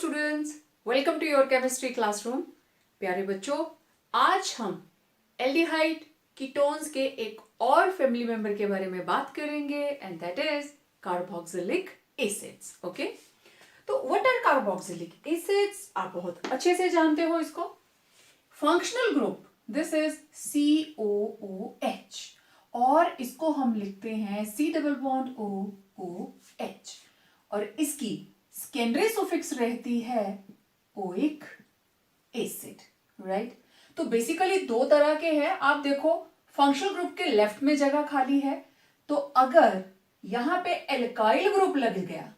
Students, welcome to your chemistry classroom. प्यारे बच्चों, आज हम एल्डिहाइड कीटोन्स के एक और फैमिली मेंबर के बारे में बात करेंगे and that is carboxylic acids. Okay, तो व्हाट आर कार्बोक्सिलिक एसिड्स? आप बहुत अच्छे से जानते हो इसको। Functional group this is COOH और इसको हम लिखते हैं C डबल बॉन्ड OOH और इसकी सेकेंडरी सुफिक्स रहती है ओइक एसिड, राइट। तो बेसिकली दो तरह के हैं। आप देखो फंक्शनल ग्रुप के लेफ्ट में जगह खाली है, तो अगर यहां पे एल्काइल ग्रुप लग गया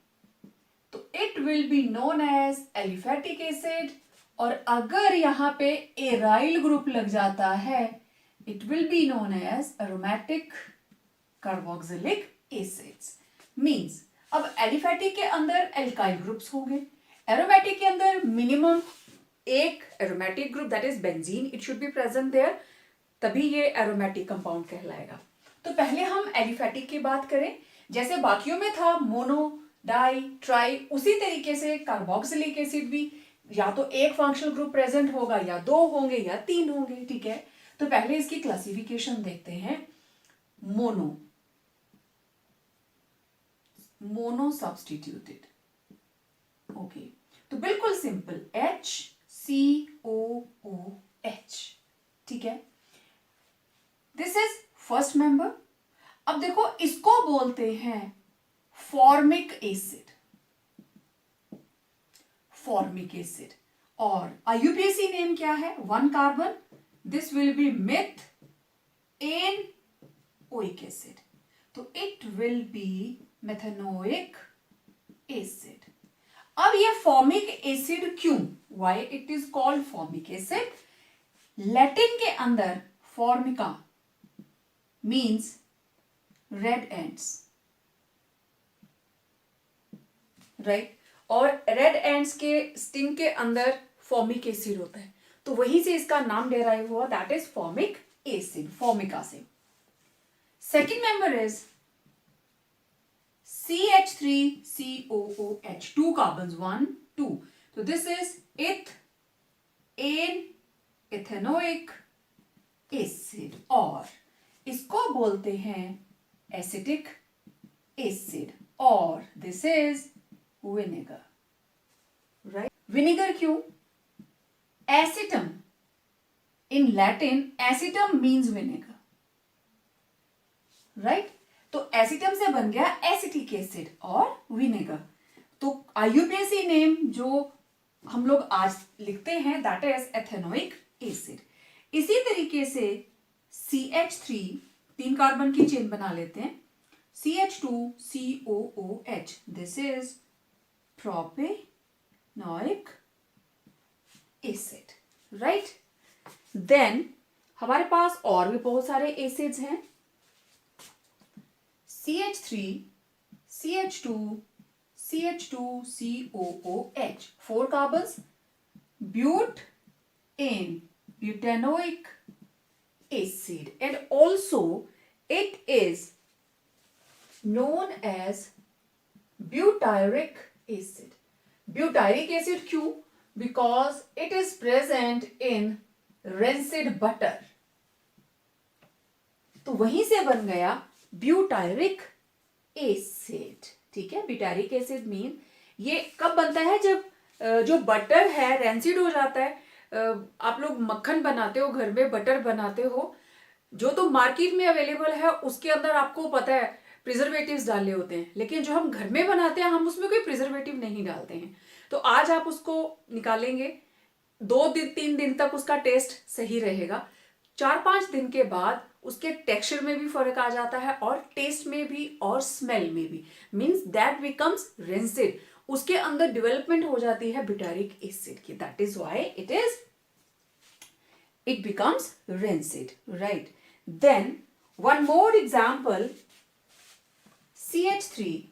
तो it will be known as aliphatic acid, और अगर यहां पे एराइल ग्रुप लग जाता है it will be known as aromatic carboxylic acids. Means अब एलिफेटिक के अंदर एल्काइल ग्रुप्स होंगे, एरोमेटिक के अंदर मिनिमम एक aromatic group that is benzene it should be present there, तभी ये एरोमेटिक कंपाउंड कहलाएगा। तो पहले हम एलिफेटिक की बात करें। जैसे बाकियों में था मोनो, डाई, ट्राई, उसी तरीके से कार्बोक्सिलिक एसिड भी या तो एक फंक्शनल ग्रुप प्रेजेंट होगा या दो होंगे या तीन होंगे, ठीक है। तो पहले इसकी क्लासिफिकेशन देखते हैं। मोनो सब्सटीट्यूटेड, ओके, तो बिल्कुल सिंपल HCOOH, ठीक है। This is first member. अब देखो इसको बोलते हैं फॉर्मिक एसिड, फॉर्मिक एसिड, और IUPAC नेम क्या है? 1 carbon, this will be myth N oic acid, तो it will be methanoic acid. अब ये फॉर्मिक एसिड क्यों? Why it is called formic acid? Latin के अंदर formica means red ants, right, और रेड एंड्स के स्टिंग के अंदर फॉर्मिक एसिड होता है, तो वहीं से इसका नाम डेराइव हुआ, that is formic acid, formica से। Second member is CH3COOH, 2 carbons, 1 2, so this is ethanoic acid, और इसको बोलते हैं एसिटिक एसिड, और this is vinegar, right. Vinegar क्यों? Acetum, in Latin acetum means vinegar, right. तो एसिटम से बन गया एसिटिक एसिड और विनेगर। तो IUPAC नेम जो हम लोग आज लिखते हैं दैट इज एथेनोइक एसिड। इसी तरीके से CH3, 3 कार्बन की चेन बना लेते हैं, CH2COOH, this is propanoic acid, right. Then हमारे पास और भी बहुत सारे एसिड्स हैं, CH3, CH2, CH2COOH, 4 carbons, butanoic acid, and also it is known as butyric acid. Butyric acid क्यों? Because it is present in rancid butter, तो वहीं से बन गया ब्यूटायरिक एसिड, ठीक है। ब्यूटायरिक एसिड मीन ये कब बनता है? जब जो बटर है रेंसिड हो जाता है। आप लोग मक्खन बनाते हो घर में, बटर बनाते हो, जो तो मार्केट में अवेलेबल है उसके अंदर आपको पता है प्रिजर्वेटिव्स डाले होते हैं, लेकिन जो हम घर में बनाते हैं हम उसमें कोई प्रिजर्वेटिव नहीं डालते हैं। तो आज आप उसको निकालेंगे, 2 दिन 3 दिन तक उसका टेस्ट सही रहेगा, 4-5 दिन के बाद उसके टेक्सचर में भी फर्क आ जाता है और टेस्ट में भी और स्मेल में भी, मींस दैट बिकम्स रेंसिड, उसके अंदर डेवलपमेंट हो जाती है ब्यूटारिक एसिड की, that is why it becomes rancid, right? Then one more example, CH3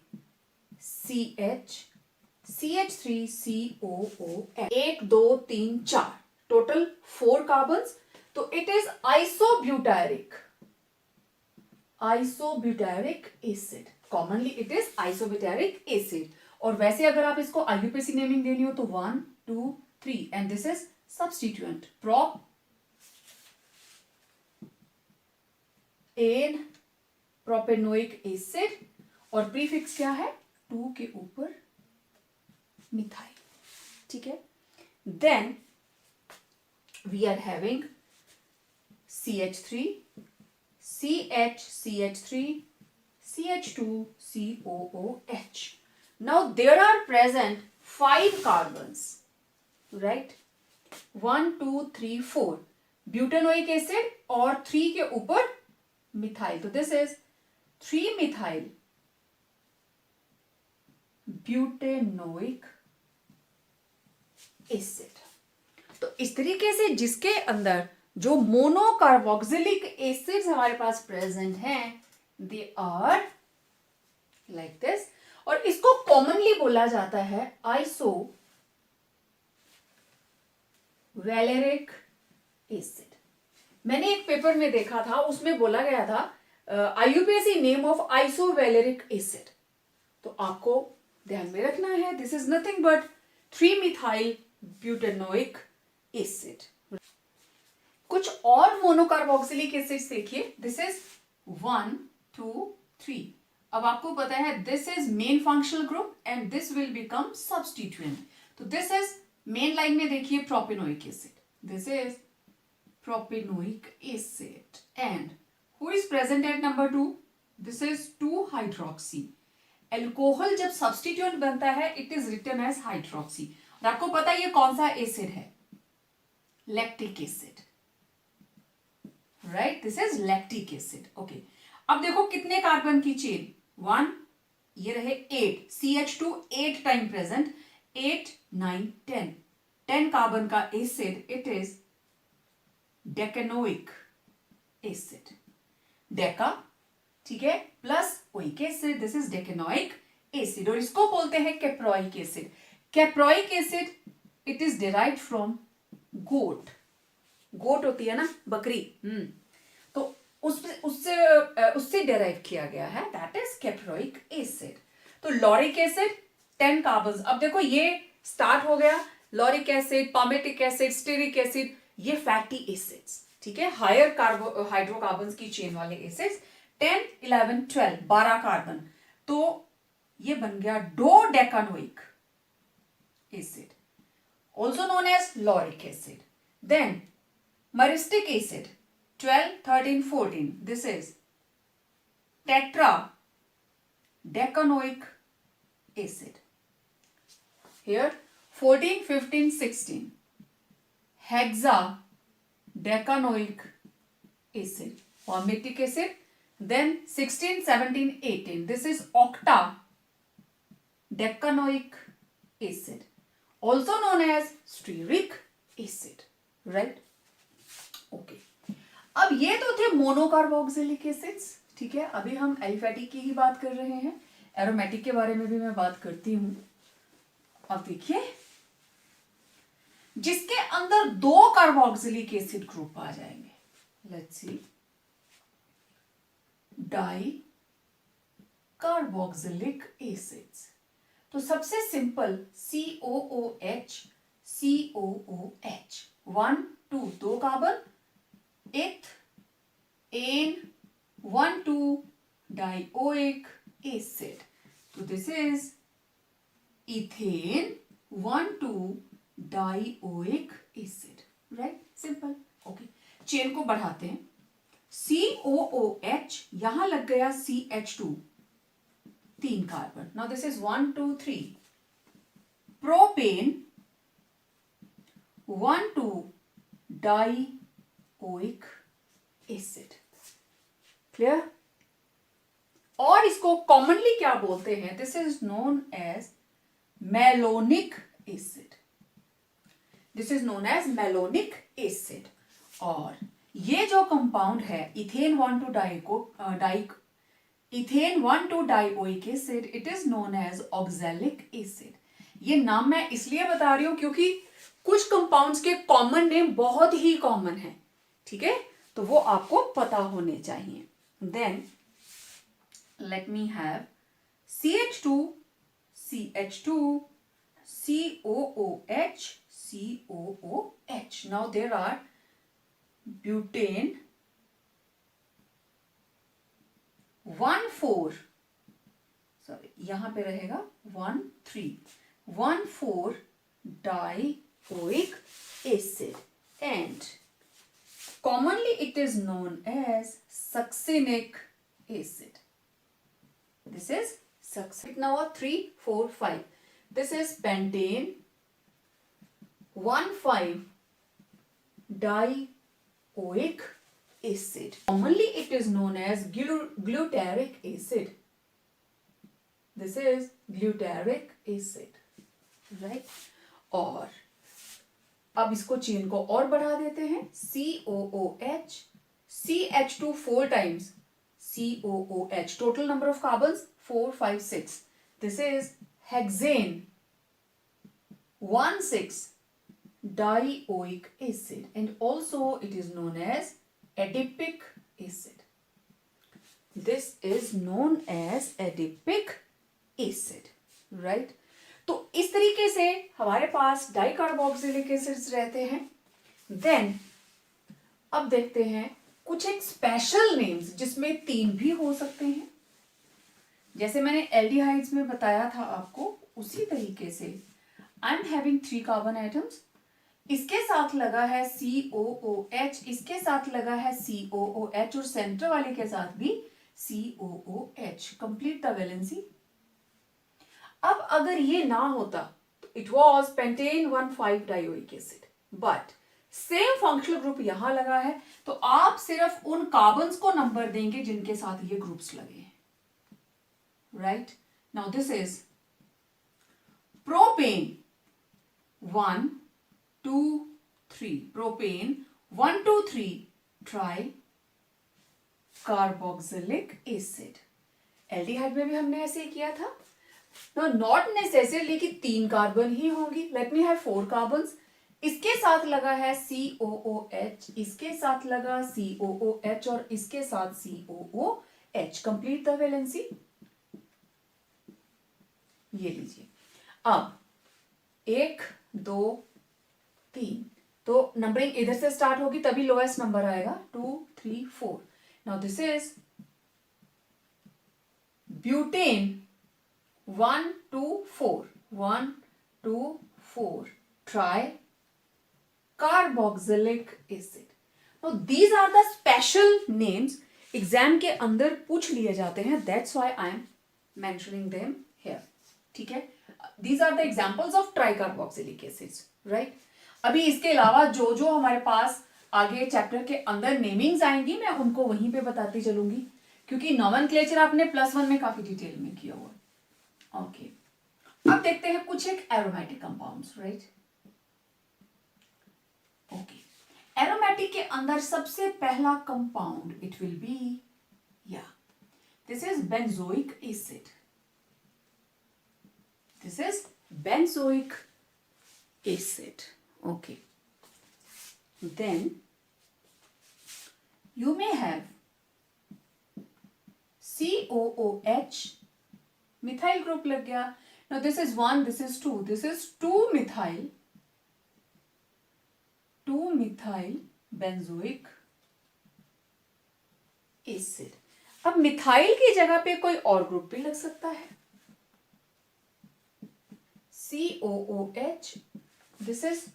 CH CH3COOH, 1 2 3 4, total 4 carbons, तो it is isobutyric acid, commonly it is isobutyric acid, और वैसे अगर आप इसको आईयूपीएसी नेमिंग देनी हो तो 1 2 3 and this is substituent prop an propanoic acid और प्रीफिक्स क्या है 2 के ऊपर मिथाइल. ठीक है. Then we are having CH3 CH3 CH2 COOH. Now there are present 5 carbons, right? 1 2 3 4 butanoic acid और 3 के ऊपर मिथाइल. तो this is 3 methyl butanoic acid. तो इस तरीके से जिसके अंदर जो मोनोकार्बोक्सिलिक एसिड्स हमारे पास प्रेजेंट हैं दे आर लाइक दिस. और इसको कॉमनली बोला जाता है आइसो वैलेरिक एसिड. मैंने एक पेपर में देखा था उसमें बोला गया था IUPAC name of isovaleric acid. तो आपको ध्यान में रखना है this is nothing but 3 methyl butanoic acid. कुछ और मोनोकार्बोक्सिलिक एसिड्स देखिए. This is 1 2 3. अब आपको पता है this is main functional group and this will become substituent. तो दिस इज मेन लाइन में देखिए propanoic acid. This is propanoic acid and who is present at number 2. This is 2 hydroxy. Alcohol जब substituent बनता है it is written as hydroxy. और आपको पता है ये कौन सा एसिड है lactic acid. Right this is lactic acid. Okay. अब देखो कितने कार्बन की चेन 1 ये रहे 8 CH2 8 टाइम प्रेजेंट 8 9 10 10 कार्बन का acid it is decanoic acid. Deca ठीक है plus oic acid this is decanoic acid. और इसको बोलते हैं caproic acid. Caproic acid it is derived from goat. Goat होती है ना बकरी. तो उससे डिराइव किया गया है दैट इज कैप्रोइक एसिड. तो लॉरिक एसिड 10 कार्बन्स. अब देखो ये स्टार्ट हो गया lauric acid palmitic acid stearic acid ये फैटी एसिड्स. ठीक है हायर हाइड्रोकार्बन्स की चेन वाले एसिड्स 10 11 12 12 कार्बन. तो ये बन गया dodecanoic acid also known as lauric acid. Then myristic acid 12 13 14 this is tetra decanoic acid. Here 14 15 16 hexa decanoic acid palmitic acid. Then 16 17 18 this is octa decanoic acid also known as stearic acid. right okay. अब ये तो थे monocarboxylic acids. ठीक है अभी हम aliphatic की ही बात कर रहे हैं. एरोमेटिक के बारे में भी मैं बात करती हूं. अब देखिए जिसके अंदर 2 कार्बोक्सिलिक एसिड ग्रुप आ जाएंगे. Let's see di carboxylic acids. तो सबसे simple COOH COOH 1 2 2 carbon eth an 1 2 dioic acid. तो this is ethane 1 2 dioic acid. Right simple. Okay chain को बढ़ाते हैं. COOH यहां लग गया CH2 3 carbon. Now this is 1 2 3 propane 1 2 dioic acid. Clear. और इसको कॉमनली क्या बोलते हैं this is known as malonic acid. This is known as malonic acid. और ये जो कंपाउंड है ethane 1 2 dioic acid it is known as oxalic acid. ये नाम मैं इसलिए बता रही हूं क्योंकि कुछ कंपाउंड्स के कॉमन नेम बहुत ही कॉमन है. ठीक है तो वो आपको पता होने चाहिए. Then let me have CH2 CH2, COOH, COOH. Now there are butane 1,4, sorry यहां पे रहेगा 1,4 dioic acid, and commonly it is known as succinic acid. This is succinic. Now 3, 4, 5. This is pentane 1,5 dioic acid. Commonly it is known as glutaric acid. This is glutaric acid, right? और अब इसको chain को और बढ़ा देते हैं. COOH, CH2 4 times COOH. Total number of carbons 4, 5, 6. This is hexane 1,6 dioic acid, and also it is known as adipic acid. This is known as adipic acid, right? तो इस तरीके से हमारे पास डाइकार्बोक्सिलिक एसिड्स रहते हैं. देन अब देखते हैं कुछ एक स्पेशल नेम्स जिसमें 3 भी हो सकते हैं. जैसे मैंने एल्डिहाइड्स में बताया था आपको, उसी तरीके से I am having 3 carbon atoms. इसके साथ लगा है COOH, इसके साथ लगा है COOH और सेंटर वाले के साथ भी COOH. Complete the valency. अब अगर ये ना होता तो it was pentane 1,5 dioic acid, but same functional group यहां लगा है, तो आप सिर्फ उन कार्बन्स को नंबर देंगे जिनके साथ ये ग्रुप्स लगे हैं, right? Now this is propane 1, 2, 3. Propane 1, 2, 3 try carboxylic acid. Aldehyde में भी हमने ऐसे ही किया था. नॉट नेसेसरली कि 3 कार्बन ही होंगी. Late me have 4 carbons. इसके साथ लगा है COOH, इसके साथ लगा COOH और इसके साथ COOH. Complete the valency. ये लीजिए. अब 1, 2, 3. तो नंबरिंग इधर से स्टार्ट होगी तभी लोएस्ट नंबर आएगा. 2, 3, 4. Now this is butane 1, 2, 4. 1, 2, 4 try carboxylic acid. Now these are the special names exam के अंदर पूछ लिए जाते हैं. That's why I am mentioning them here. ठीक है? These are the examples of tricarboxylic acids, right? अभी इसके अलावा जो जो हमारे पास आगे चैप्टर के अंदर नेमिंग्स आएंगी मैं उनको वहीं पे बताती चलूंगी, क्योंकि नोमेनक्लेचर आपने +1 में काफी डिटेल में किया हुआ. ओके, अब देखते हैं कुछ एक aromatic compounds, right? Okay, aromatic के अंदर सबसे पहला compound it will be this is benzoic acid. This is benzoic acid. Okay, then you may have COOH, methyl group लग गया. Now this is 1, this is 2, this is 2-methyl benzoic acid. अब methyl की जगह पे कोई और group भी लग सकता है. COOH, this is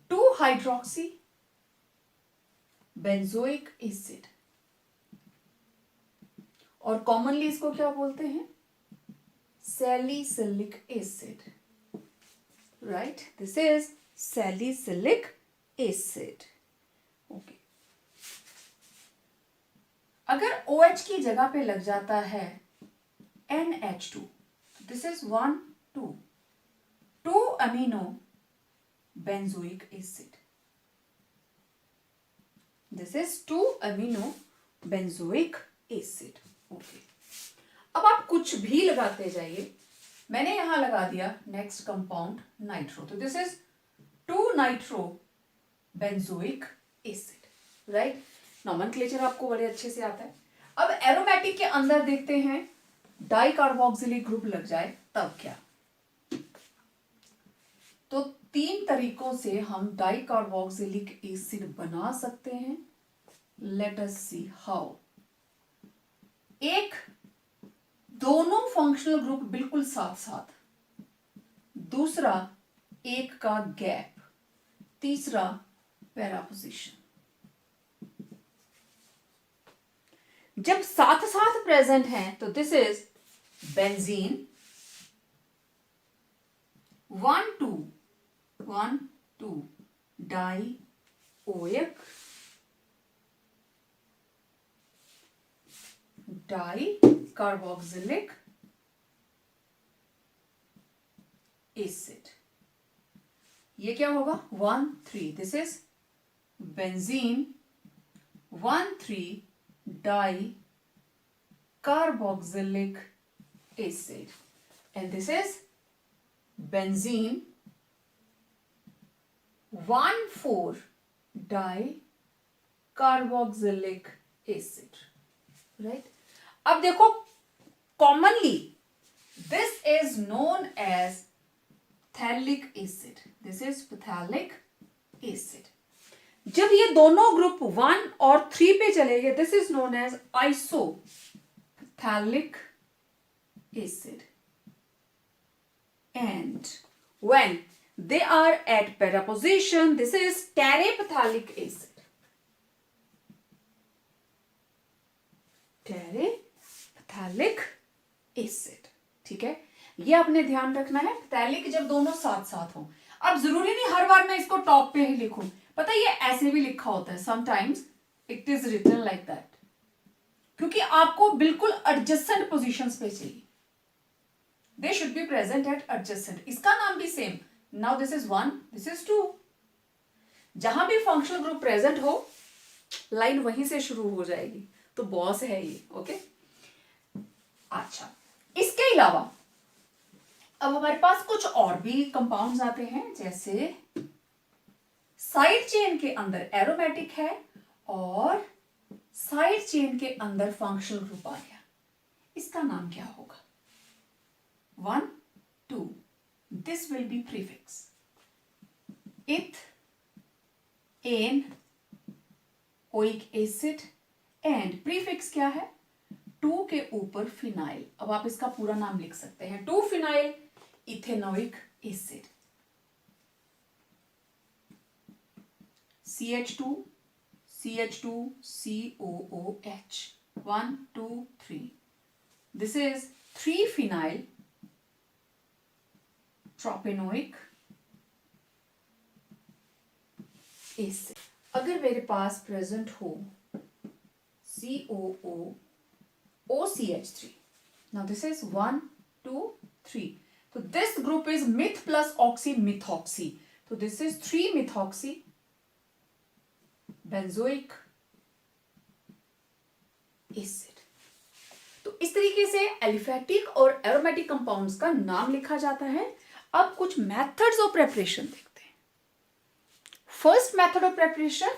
2-hydroxy benzoic acid. और कॉमनली इसको क्या बोलते हैं? salicylic acid, right? This is salicylic acid. Okay. अगर OH की जगह पे लग जाता है NH2, this is 1, 2 amino benzoic acid. This is 2-amino benzoic acid. Okay. अब आप कुछ भी लगाते जाइए. मैंने यहां लगा दिया नेक्स्ट कंपाउंड नाइट्रो, तो this is 2-nitro benzoic acid, right? Nomenclature आपको बड़े अच्छे से आता है. अब एरोमेटिक के अंदर देखते हैं डाइकार्बोक्सिलिक ग्रुप लग जाए तब क्या. तो 3 तरीकों से हम डाइकार्बोक्सिलिक एसिड बना सकते हैं. Let us see how. एक, दोनों फंक्शनल ग्रुप बिल्कुल साथ साथ. दूसरा, एक का गैप. तीसरा, पैरापोजिशन. जब साथ साथ प्रेजेंट हैं तो this is benzene 1,2 dioic dicarboxylic acid. ये क्या होगा? 1,3. This is benzene 1,3 dicarboxylic acid and this is benzene 1,4 dicarboxylic acid. Right. अब देखो, commonly this is known as phthalic acid. This is phthalic acid. जब ये दोनों ग्रुप 1 और 3 पे चले गए, this is known as isophthalic acid. And when they are at para position, this is terephthalic acid. Terephthalic acid. ठीक है, ये आपने ध्यान रखना है. phthalic जब दोनों साथ साथ हो. अब जरूरी नहीं हर बार मैं इसको टॉप पे ही लिखूं. पता है ये ऐसे भी लिखा होता है. Sometimes it is written like that, क्योंकि आपको बिल्कुल एडजेसेंट पोजीशंस पे चाहिए. They should be present at adjacent. इसका नाम भी same. Now this is 1, this is 2. जहां भी फंक्शनल ग्रुप प्रेजेंट हो, लाइन वहीं से शुरू हो जाएगी. तो बॉस है ये. ओके. अच्छा, इसके अलावा अब हमारे पास कुछ और भी कंपाउंड्स आते हैं. जैसे साइड चेन के अंदर एरोमेटिक है और साइड चेन के अंदर फंक्शनल ग्रुप आ गया. इसका नाम क्या होगा? 1, 2. This will be prefix. इथ N oic acid and prefix क्या है? 2 के ऊपर फिनाइल. अब आप इसका पूरा नाम लिख सकते हैं. 2 phenyl ethanoic acid. CH2 CH2 COOH 1, 2, 3. This is 3 phenyl propanoic acid. अगर मेरे पास प्रेजेंट हो COOCH3. Now this is 1, 2, 3. So this group is meth plus oxy methoxy. So this is 3 methoxy benzoic acid. तो इस तरीके से एलिफैटिक और aromatic compounds का नाम लिखा जाता है. अब कुछ मेथड्स ऑफ प्रेपरेशन देखते हैं. First method of preparation,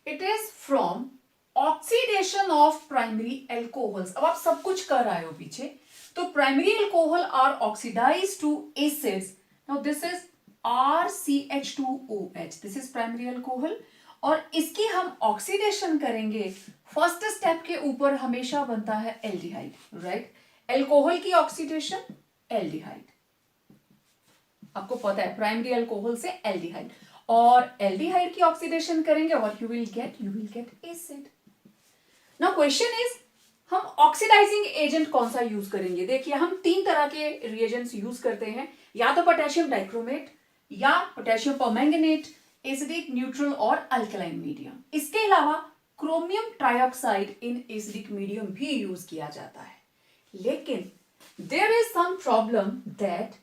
it is from oxidation of primary alcohols. अब आप सब कुछ कर आए हो पीछे. तो primary alcohol are oxidise to acids. Now this is RCH2OH. This is primary alcohol और इसकी हम ऑक्सीडेशन करेंगे. फर्स्ट स्टेप के ऊपर हमेशा बनता है एल्डिहाइड. राइट. एल्कोहल की ऑक्सीडेशन एल्डिहाइड. आपको पता है प्राइमरी एल्कोहल से एल्डिहाइड, और एल्डिहाइड की ऑक्सीडेशन करेंगे और you will get acid. Now question is, हम ऑक्सीडाइजिंग एजेंट कौन सा यूज करेंगे? देखिए, हम 3 तरह के रिएजेंट्स यूज करते हैं. या तो पोटेशियम डाइक्रोमेट, या पोटेशियम परमैंगनेट, एसिडिक, न्यूट्रल और अल्कलाइन मीडियम. इसके अलावा chromium trioxide in acidic medium भी यूज किया जाता है. लेकिन there is some problem that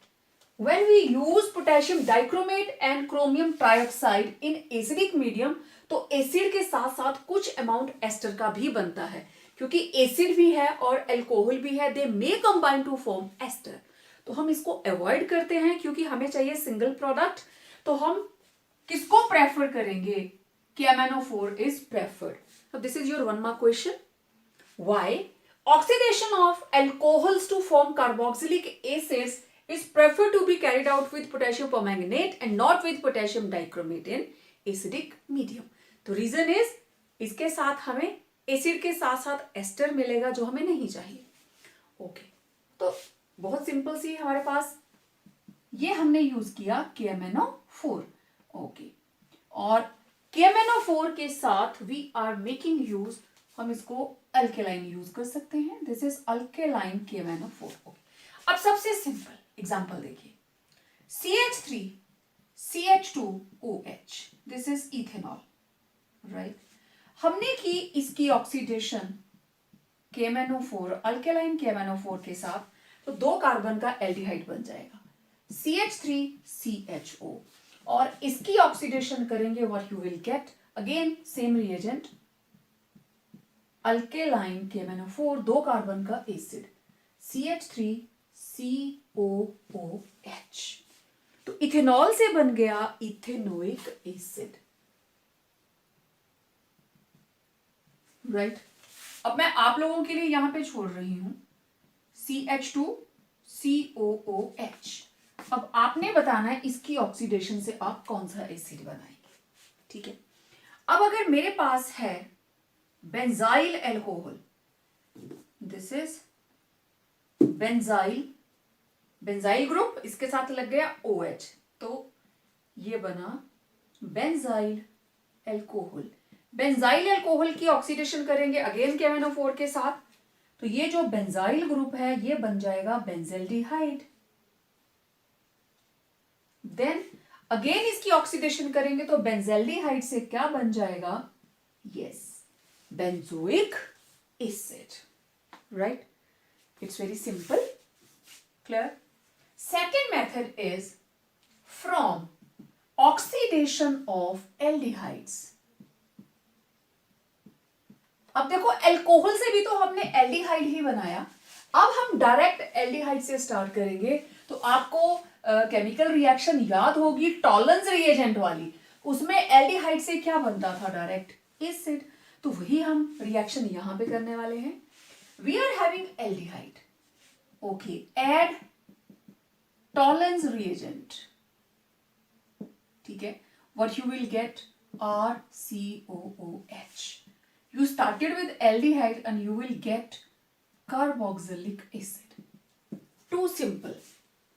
when we use potassium dichromate and chromium trioxide in acidic medium, तो एसिड के साथ साथ कुछ अमाउंट एस्टर का भी बनता है, क्योंकि एसिड भी है और एल्कोहल भी है. दे मे कंबाइन टू फॉर्म एस्टर. तो हम इसको अवॉइड करते हैं क्योंकि हमें चाहिए सिंगल प्रोडक्ट. तो हम किसको प्रेफर करेंगे? KMnO4 is preferred. So this is your 1 mark question. Why? Oxidation of alcohols to form carboxylic acids is preferred to be carried out with potassium permanganate and not with potassium dichromate in acidic medium. तो reason is इसके साथ हमें acid के साथ साथ ester मिलेगा जो हमें नहीं चाहिए. ओके तो बहुत सिंपल सी हमारे पास ये हमने यूज किया KMnO4. ओके और KMnO4 के साथ वी आर मेकिंग यूज, हम इसको अल्केलाइन यूज कर सकते हैं. This is alkaline KMnO4. Okay अब सबसे सिंपल एग्जांपल देखिए, CH3 CH2OH, this is ethanol, right. हमने की इसकी ऑक्सीडेशन KMnO4 अल्केलाइन KMnO4 के साथ, तो 2 कार्बन का एल्डिहाइड बन जाएगा CH3CHO, और इसकी ऑक्सीडेशन करेंगे what you will gate, again same reagent alkaline KMnO4, 2 carbon का एसिड CH3COOH. तो इथेनॉल से बन गया इथेनोइक एसिड, राइट. अब मैं आप लोगों के लिए यहां पे छोड़ रही हूं CH2COOH. अब आपने बताना है इसकी ऑक्सीडेशन से आप कौन सा एसिड बनाएंगे, ठीक है. अब अगर मेरे पास है benzyl alcohol, this is benzyl group, इसके साथ लग गया OH, तो ये बना बेंजाइल अल्कोहल. बेंजाइल अल्कोहल की ऑक्सीडेशन करेंगे अगेन KMnO4 के साथ, तो ये जो बेंजाइल ग्रुप है ये बन जाएगा बेंजेल्डिहाइड. देन अगेन इसकी ऑक्सीडेशन करेंगे तो बेंजेल्डिहाइड से क्या बन जाएगा, yes, benzoic acid, right. It's very simple, clear. Second method is from oxidation of aldehydes. अब देखो अल्कोहल से भी तो हमने एल्डिहाइड ही बनाया, अब हम डायरेक्ट एल्डिहाइड से स्टार्ट करेंगे. तो आपको केमिकल रिएक्शन याद होगी टॉलरेंस रिएजेंट वाली, उसमें एल्डिहाइड से क्या बनता था, डायरेक्ट एसिड. तो वही हम रिएक्शन यहां पे करने वाले हैं. We are having aldehyde, okay, add Tollens reagent, ठीक है. What you will get RCOOH. You started with aldehyde and you will get carboxylic acid. Too simple.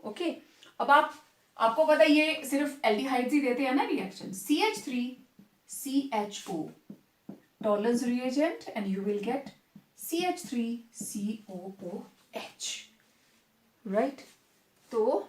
Okay. अब आपको पता है ये सिर्फ एल्डिहाइड्स ही देते हैं ना reaction. CH3CHO tolerance reagent and you will get CH3COOH. Right? तो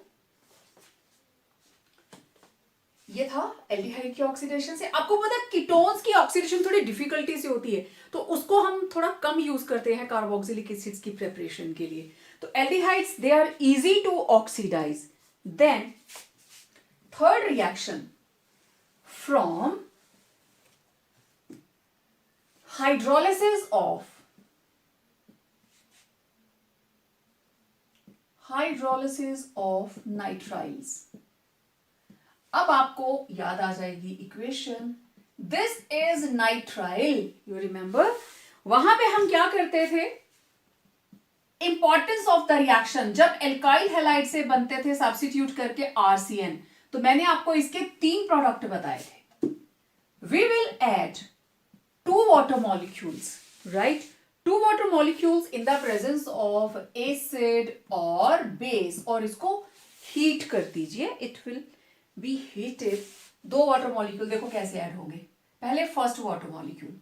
ये था एल्डिहाइड की ऑक्सीडेशन से. आपको पता है कीटोन्स की ऑक्सीडेशन थोड़ी डिफिकल्टी से होती है, तो उसको हम थोड़ा कम यूज करते हैं कार्बोक्सिलिक एसिड्स की प्रिपरेशन के लिए. तो aldehydes they are easy to oxidise. Then third reaction from hydrolysis of nitriles. अब आपको याद आ जाएगी equation, this is nitrile. You remember वहां पे हम क्या करते थे, इंपॉर्टेंस ऑफ द रिएक्शन, जब एल्काइल हैलाइड से बनते थे सब्स्टिट्यूट करके RCN, तो मैंने आपको इसके 3 प्रोडक्ट बताए थे. We will add 2 water molecules, right, 2 water molecules in the presence of acid और बेस, और इसको हीट कर दीजिए. It will be heated. 2 water molecule देखो कैसे ऐड होंगे. पहले first water molecule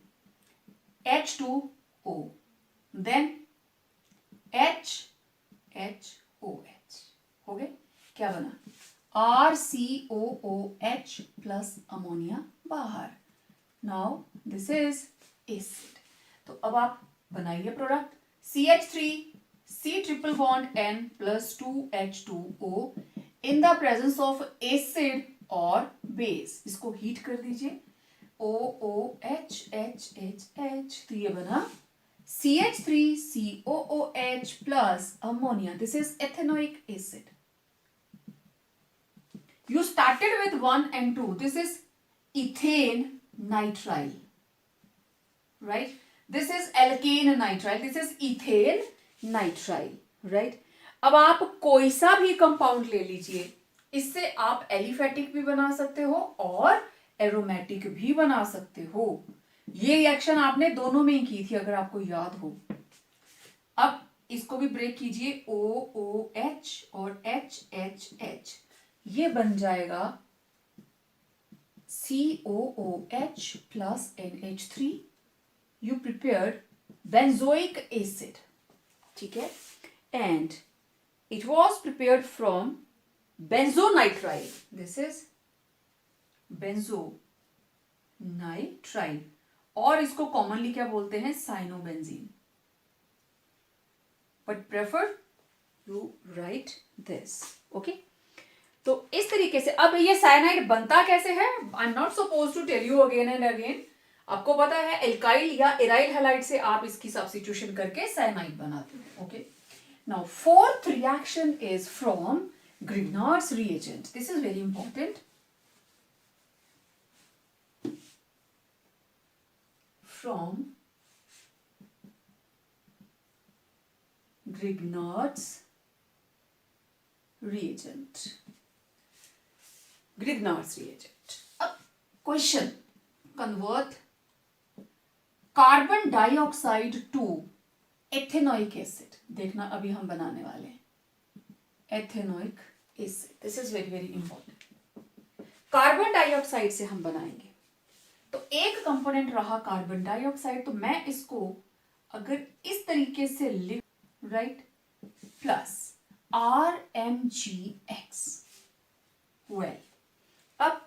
H2O, then HHOH, हो गए. क्या बना, RCOOH प्लस अमोनिया बाहर. Now this is acid. तो अब आप बनाइए product CH3 C triple bond N plus 2H2O in the presence of acid और बेस. इसको हीट कर दीजिए. OOHHHH, तो ये बना CH3COOH plus ammonia. This is ethanoic acid. You started with 1 and 2. This is ethane nitrile, right? This is alkane nitrile. This is ethane nitrile, right? अब आप कोई सा भी कंपाउंड ले लीजिए, इससे आप एलिफेटिक भी बना सकते हो और एरोमेटिक भी बना सकते हो। ये रिएक्शन आपने दोनों में ही की थी अगर आपको याद हो। अब इसको भी ब्रेक कीजिए, ओ ओ एच और एच एच एच, ये बन जाएगा COOH plus NH3. You prepared benzoic acid, ठीक है, and it was prepared from benzonitrile. This is benzonitrile और इसको कॉमनली क्या बोलते हैं, cyanobenzene, but prefer you right this. Okay, तो इस तरीके से अब ये साइनाइड बनता कैसे है, I am not suppose to tell you again and again. आपको पता है एल्काइल या एराइल हैलाइड से आप इसकी सब्स्टिट्यूशन करके साइनाइड बनाते हो। Okay, now fourth reaction is from Grignard's reagent. This is very important. From Grignard's reagent. Grignard's reagent. अब question, convert carbon dioxide to ethanoic acid. देखना अभी हम बनाने वाले हैं ethanoic acid. This is very very important. Carbon dioxide से हम बनाएंगे, तो एक कंपोनेंट रहा कार्बन डाइऑक्साइड, तो मैं इसको अगर इस तरीके से लिख, राइट, प्लस RMgX। वेल, अब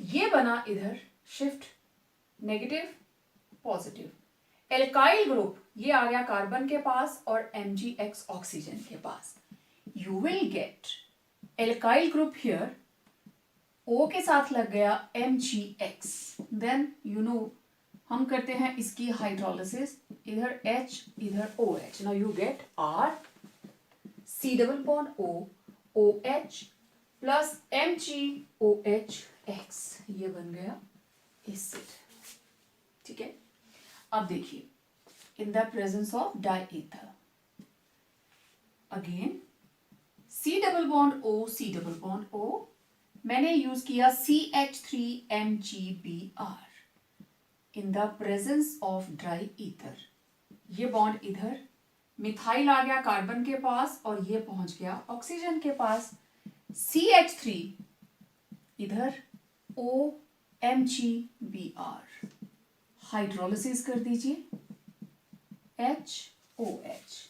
ये बना इधर shift negative positive, alkyl group ये आ गया कार्बन के पास और MgX ऑक्सीजन के पास। You will get alkyl group here, O के साथ लग गया MgX, देन यू नो हम करते हैं इसकी हाइड्रोलिसिस, इधर H इधर OH। Now you get R C double bond O OH plus MgOHX, ये बन गया एसिड। ठीक है, अब देखिए in the presence of dry ether again C double bond O C double bond O, मैंने यूज किया CH3MgBr in the presence of dry ether. ये बॉन्ड इधर, मिथाइल आ गया कार्बन के पास और ये पहुंच गया ऑक्सीजन के पास। CH3 इधर OMgBr, हाइड्रोलिसिस कर दीजिए HOH,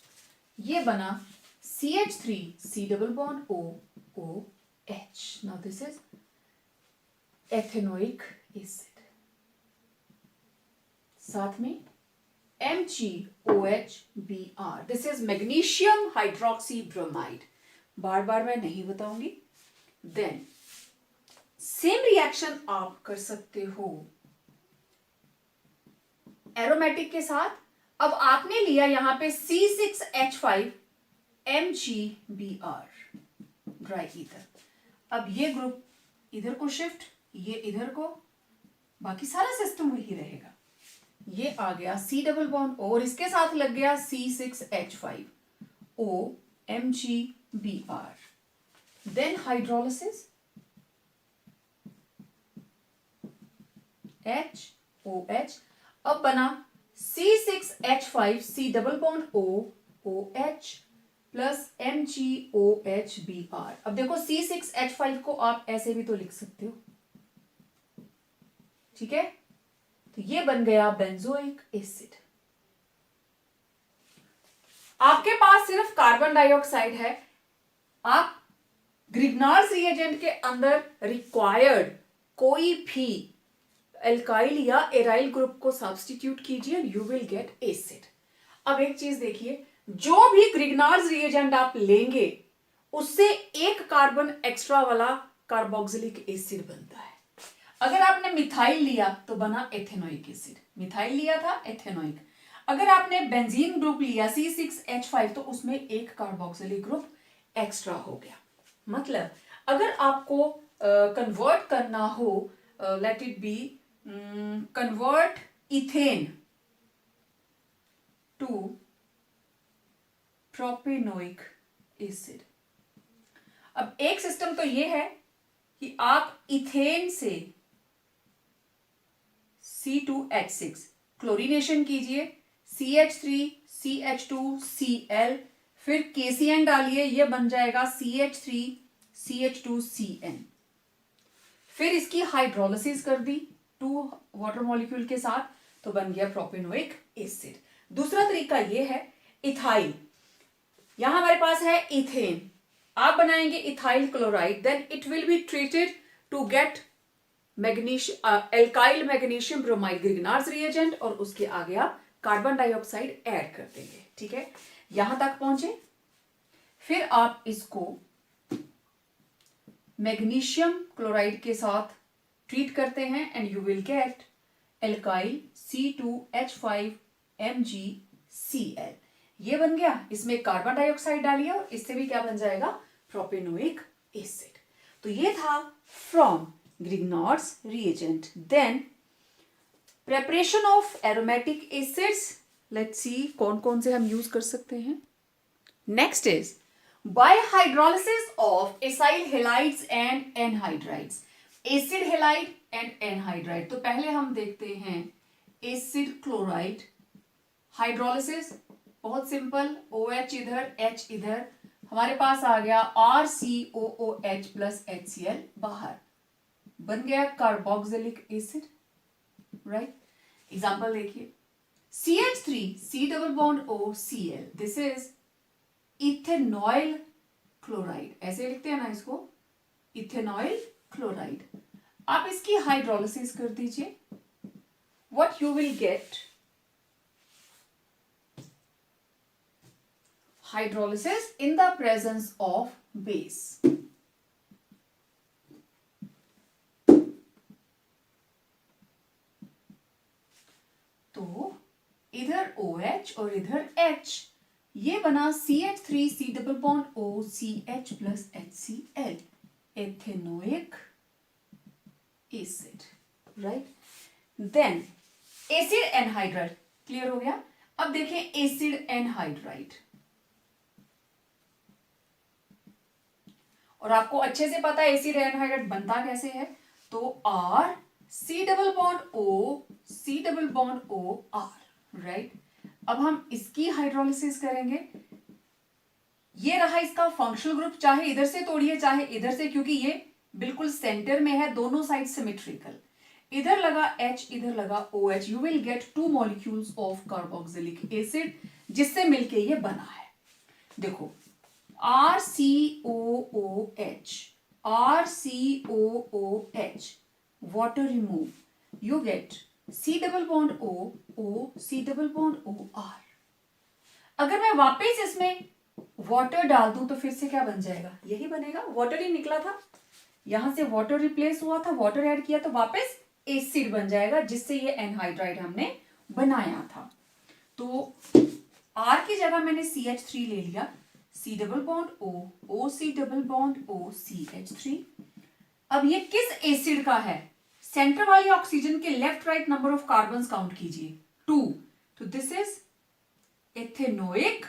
ये बना CH3 C double bond O OH। Now this is ethanoic acid, साथ में MgOHBr, this is magnesium hydroxy bromide. बार बार मैं नहीं बताऊंगी। देन सेम रिएक्शन आप कर सकते हो एरोमेटिक के साथ। अब आपने लिया यहां पे C6H5 MgBr ड्राई ईथर। अब ये ग्रुप इधर को शिफ्ट, ये इधर को, बाकी सारा सिस्टम वही रहेगा। ये आ गया C डबल बॉन्ड और इसके साथ लग गया C6H5 OMgBr, then hydrolysis HOH, अब बना C6H5 C double bond O OH plus MgOHBr। अब देखो C6H5 को आप ऐसे भी तो लिख सकते हो, ठीक है, तो ये बन गया बेंजोइक एसिड। आपके पास सिर्फ कार्बन डाइऑक्साइड है, आप ग्रिग्नार्ड्स रिएजेंट के अंदर रिक्वायर्ड कोई भी एल्काइल या एराइल ग्रुप को सब्स्टिट्यूट कीजिए, यू विल गेट एसिड। अब एक चीज देखिए, जो भी ग्रिग्नार्ड्स रिएजेंट आप लेंगे उससे एक कार्बन एक्स्ट्रा वाला कार्बोक्सिलिक एसिड बनता है। अगर आपने मिथाइल लिया तो बना एथेनोइक एसिड, मिथाइल लिया था एथेनोइक। अगर आपने बेंजीन ग्रुप लिया C6H5 तो उसमें एक कार्बोक्सिलिक ग्रुप एक्स्ट्रा हो गया। मतलब अगर आपको कन्वर्ट करना हो, let it be convert ethane to propanoic acid. अब एक सिस्टम तो ये है कि आप इथेन से C2H6 क्लोरीनेशन कीजिए, CH3CH2Cl, फिर KCN डालिए, ये बन जाएगा CH3CH2Cn। फिर इसकी हाइड्रोलिसिस कर दी 2 वाटर मॉलिक्यूल के साथ, तो बन गया प्रोपेनोइक एसिड। दूसरा तरीका ये है इथाइल। यहां हमारे पास है इथेन, आप बनाएंगे ethyl chloride, then it will be treated to get alkyl magnesium bromide Grignard's reagent, और उसके आगे आप कार्बन डाइऑक्साइड ऐड कर देंगे। ठीक है, यहां तक पहुंचे, फिर आप इसको मैग्नीशियम क्लोराइड के साथ ट्रीट करते हैं and you will get alkyl C2H5MgCl। ये बन गया, इसमें कार्बन डाइऑक्साइड डालिए और इससे भी क्या बन जाएगा, प्रोपेनोइक एसिड। तो ये था from Grignard's reagent. Then preparation of aromatic acids, let's see कौन कौन से हम यूज कर सकते हैं। Next is by hydrolysis of acyl halides and anhydrides, acid halide and anhydride. तो पहले हम देखते हैं एसिड क्लोराइड हाइड्रोलिसिस, बहुत सिंपल, OH इधर H इधर, हमारे पास आ गया RCOOH प्लस HCl बाहर, बन गया कार्बोक्सिलिक एसिड, राइट। एग्जाम्पल देखिए, CH3C double bond OCl, this is ethanoyl chloride, ऐसे लिखते हैं ना इसको, इथेनॉइल क्लोराइड। आप इसकी हाइड्रोलिसिस कर दीजिए, what you will get, hydrolysis in the presence of base. तो इधर OH और इधर H, ये बना CH3C double bond OCH plus HCl, ethanoic acid, right. Then acid anhydride, clear हो गया। अब देखें एसिड एनहाइड्राइड, और आपको अच्छे से पता है एसिड एनहाइड्राइड बनता कैसे है, तो R C double bond O C double bond O R, right. अब हम इसकी हाइड्रोलिसिस करेंगे, ये रहा इसका फंक्शनल ग्रुप, चाहे इधर से तोड़िए चाहे इधर से, क्योंकि ये बिल्कुल सेंटर में है, दोनों साइड सिमेट्रिकल, इधर लगा H इधर लगा OH, you will gate 2 molecules of carboxylic acid, जिससे मिलके ये बना है। देखो RCOOH, water remove, you get C double bond O C double bond OR। अगर मैं वापस इसमें वाटर डाल दूं तो फिर से क्या बन जाएगा, यही बनेगा, वाटर ही निकला था, यहां से वाटर रिप्लेस हुआ था, वाटर ऐड किया तो वापस एसिड बन जाएगा, जिससे ये एनहाइड्राइड हमने बनाया था। तो R की जगह मैंने CH3 ले लिया, C double bond O C double bond O CH3। अब ये किस एसिड का है, सेंटर वाली ऑक्सीजन के left right number of carbon count कीजिए, 2, तो this is ethanoic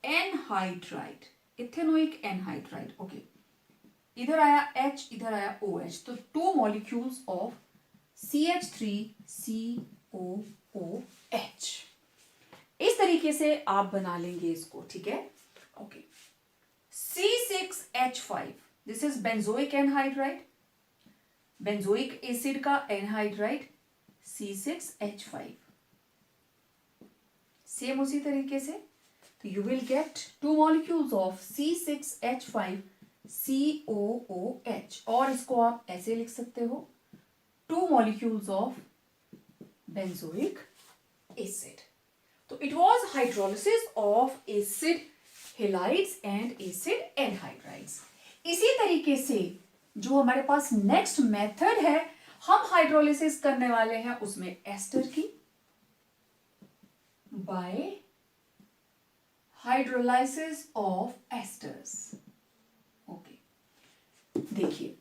anhydride, ethanoic anhydride, okay. इधर आया H इधर आया OH, तो 2 मॉलिक्यूल्स ऑफ CH3COOH। इस तरीके से आप बना लेंगे इसको, ठीक है, okay. C6H5, this is benzoic anhydride, benzoic acid का एनहाइड्राइड C6H5, सेम उसी तरीके से, तो you will gate 2 molecules of C6H5COOH, और इसको आप ऐसे लिख सकते हो, 2 मॉलिक्यूल्स ऑफ बेंजोइक एसिड। तो it was hydrolysis of acid halides and acid anhydrides. इसी तरीके से जो हमारे पास नेक्स्ट मेथड है, हम हाइड्रोलिसिस करने वाले हैं उसमें एस्टर की, bye hydrolysis of esters, okay. देखिए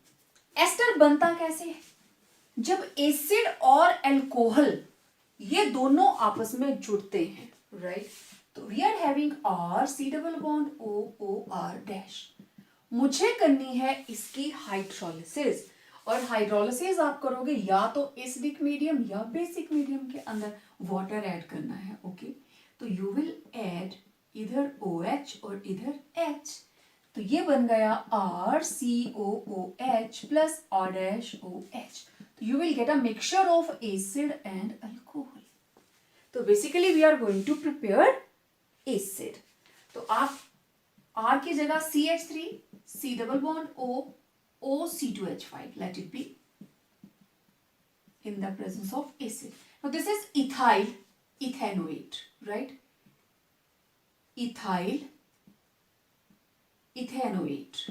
एस्टर बनता कैसे है, जब एसिड और अल्कोहल ये दोनों आपस में जुड़ते हैं, राइट। तो we are having R C double bond O O R dash. मुझे करनी है इसकी हाइड्रोलिसिस, और हाइड्रोलिसिस आप करोगे या तो एसिडिक मीडियम या बेसिक मीडियम के अंदर वाटर ऐड करना है। ओके, तो यू विल ऐड इधर OH और इधर H, तो ये बन गया RCOOH plus R dash OH। तो you will get a mixture of acid and alcohol. तो basically we are going to prepare acid. तो आप R की जगह CH3, C double bond O, OC2H5, let it be in the presence of acid. Now this is ethyl ethanoate, right? Ethyl ethanoate.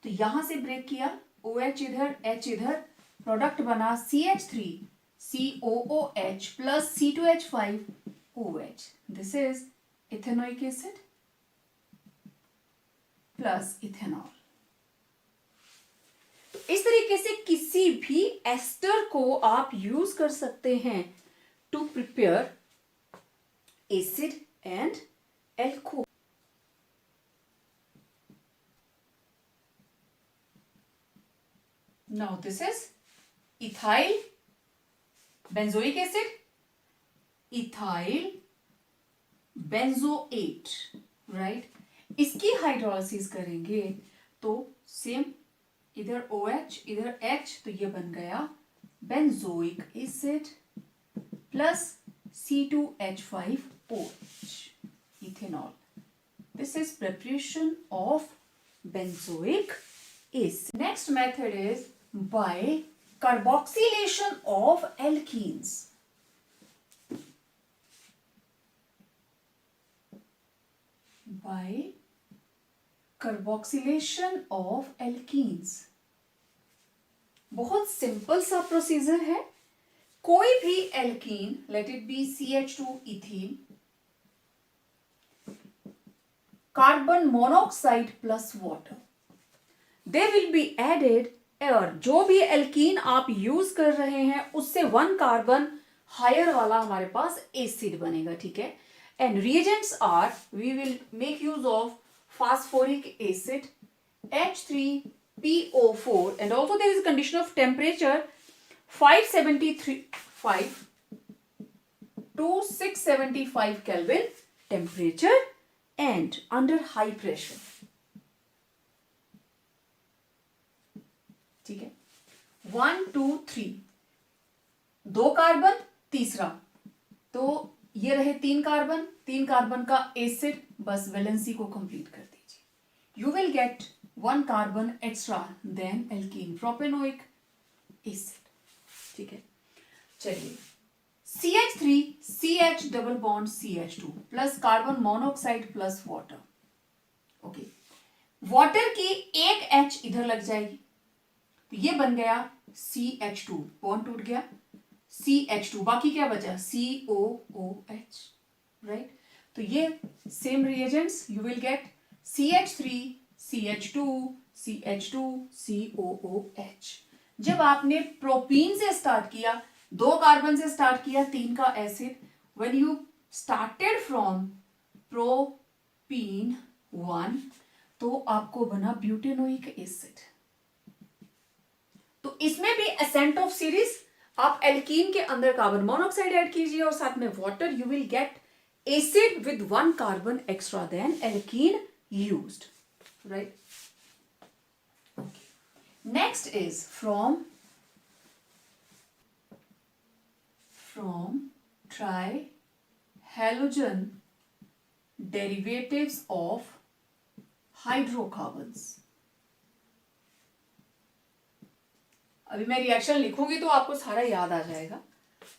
तो यहां से break किया, OH इधर H इधर, प्रोडक्ट बना CH3 COOH plus C2H5 OH। This is ethanoic acid plus ethanol. तो इस तरीके से किसी भी एस्टर को आप यूज कर सकते हैं to prepare acid and alcohol. Now this is ethyl benzoic acid, ethyl benzoate, right? इसकी हाइड्रोलिसिस करेंगे तो सेम, इधर OH इधर H, तो ये बन गया benzoic acid plus C2H5OH, ethanol. This is preparation of benzoic acid. Next method is by carboxylation of alkenes. By carboxylation of alkenes. बहुत सिंपल सा प्रोसीजर है। कोई भी alkene, let it be CH2 ethene, carbon monoxide plus water, they will be added, और जो भी alkene आप use कर रहे हैं उससे 1 कार्बन हायर वाला हमारे पास एसिड बनेगा, ठीक है। And reagents are, we will make use of phosphoric acid H3PO4, and also there is a condition of temperature 575 to 675 Kelvin temperature and under high pressure, ठीक है। 1 2 3, 2 कार्बन, तीसरा, तो ये रहे 3 कार्बन, 3 कार्बन का एसिड, बस वैलेंसी को complete कर दीजिए। You will get 1 carbon extra then alkene propanoic acid, ठीक है। चलिए, CH3 CH double bond CH2 plus carbon monoxide plus water. Okay, water की एक H इधर लग जाएगी, तो ये बन गया CH2, बॉन्ड टूट गया, CH2, बाकी क्या बचा COOH, राइट। तो ये same reagents, you will gate CH3 CH2 CH2 COOH। जब आपने प्रोपीन से स्टार्ट किया, 2 कार्बन से स्टार्ट किया, 3 का acid, when you started from propene 1, तो आपको बना ब्यूटेनोइक एसिड। तो इसमें भी असेंट ऑफ सीरीज, आप एल्कीन के अंदर कार्बन मोनोऑक्साइड ऐड कीजिए और साथ में water, you will get acid with 1 carbon extra then alkene used, right. Next is from trihalogen derivatives of hydrocarbons। अभी मैं रिएक्शन लिखूंगी तो आपको सारा याद आ जाएगा।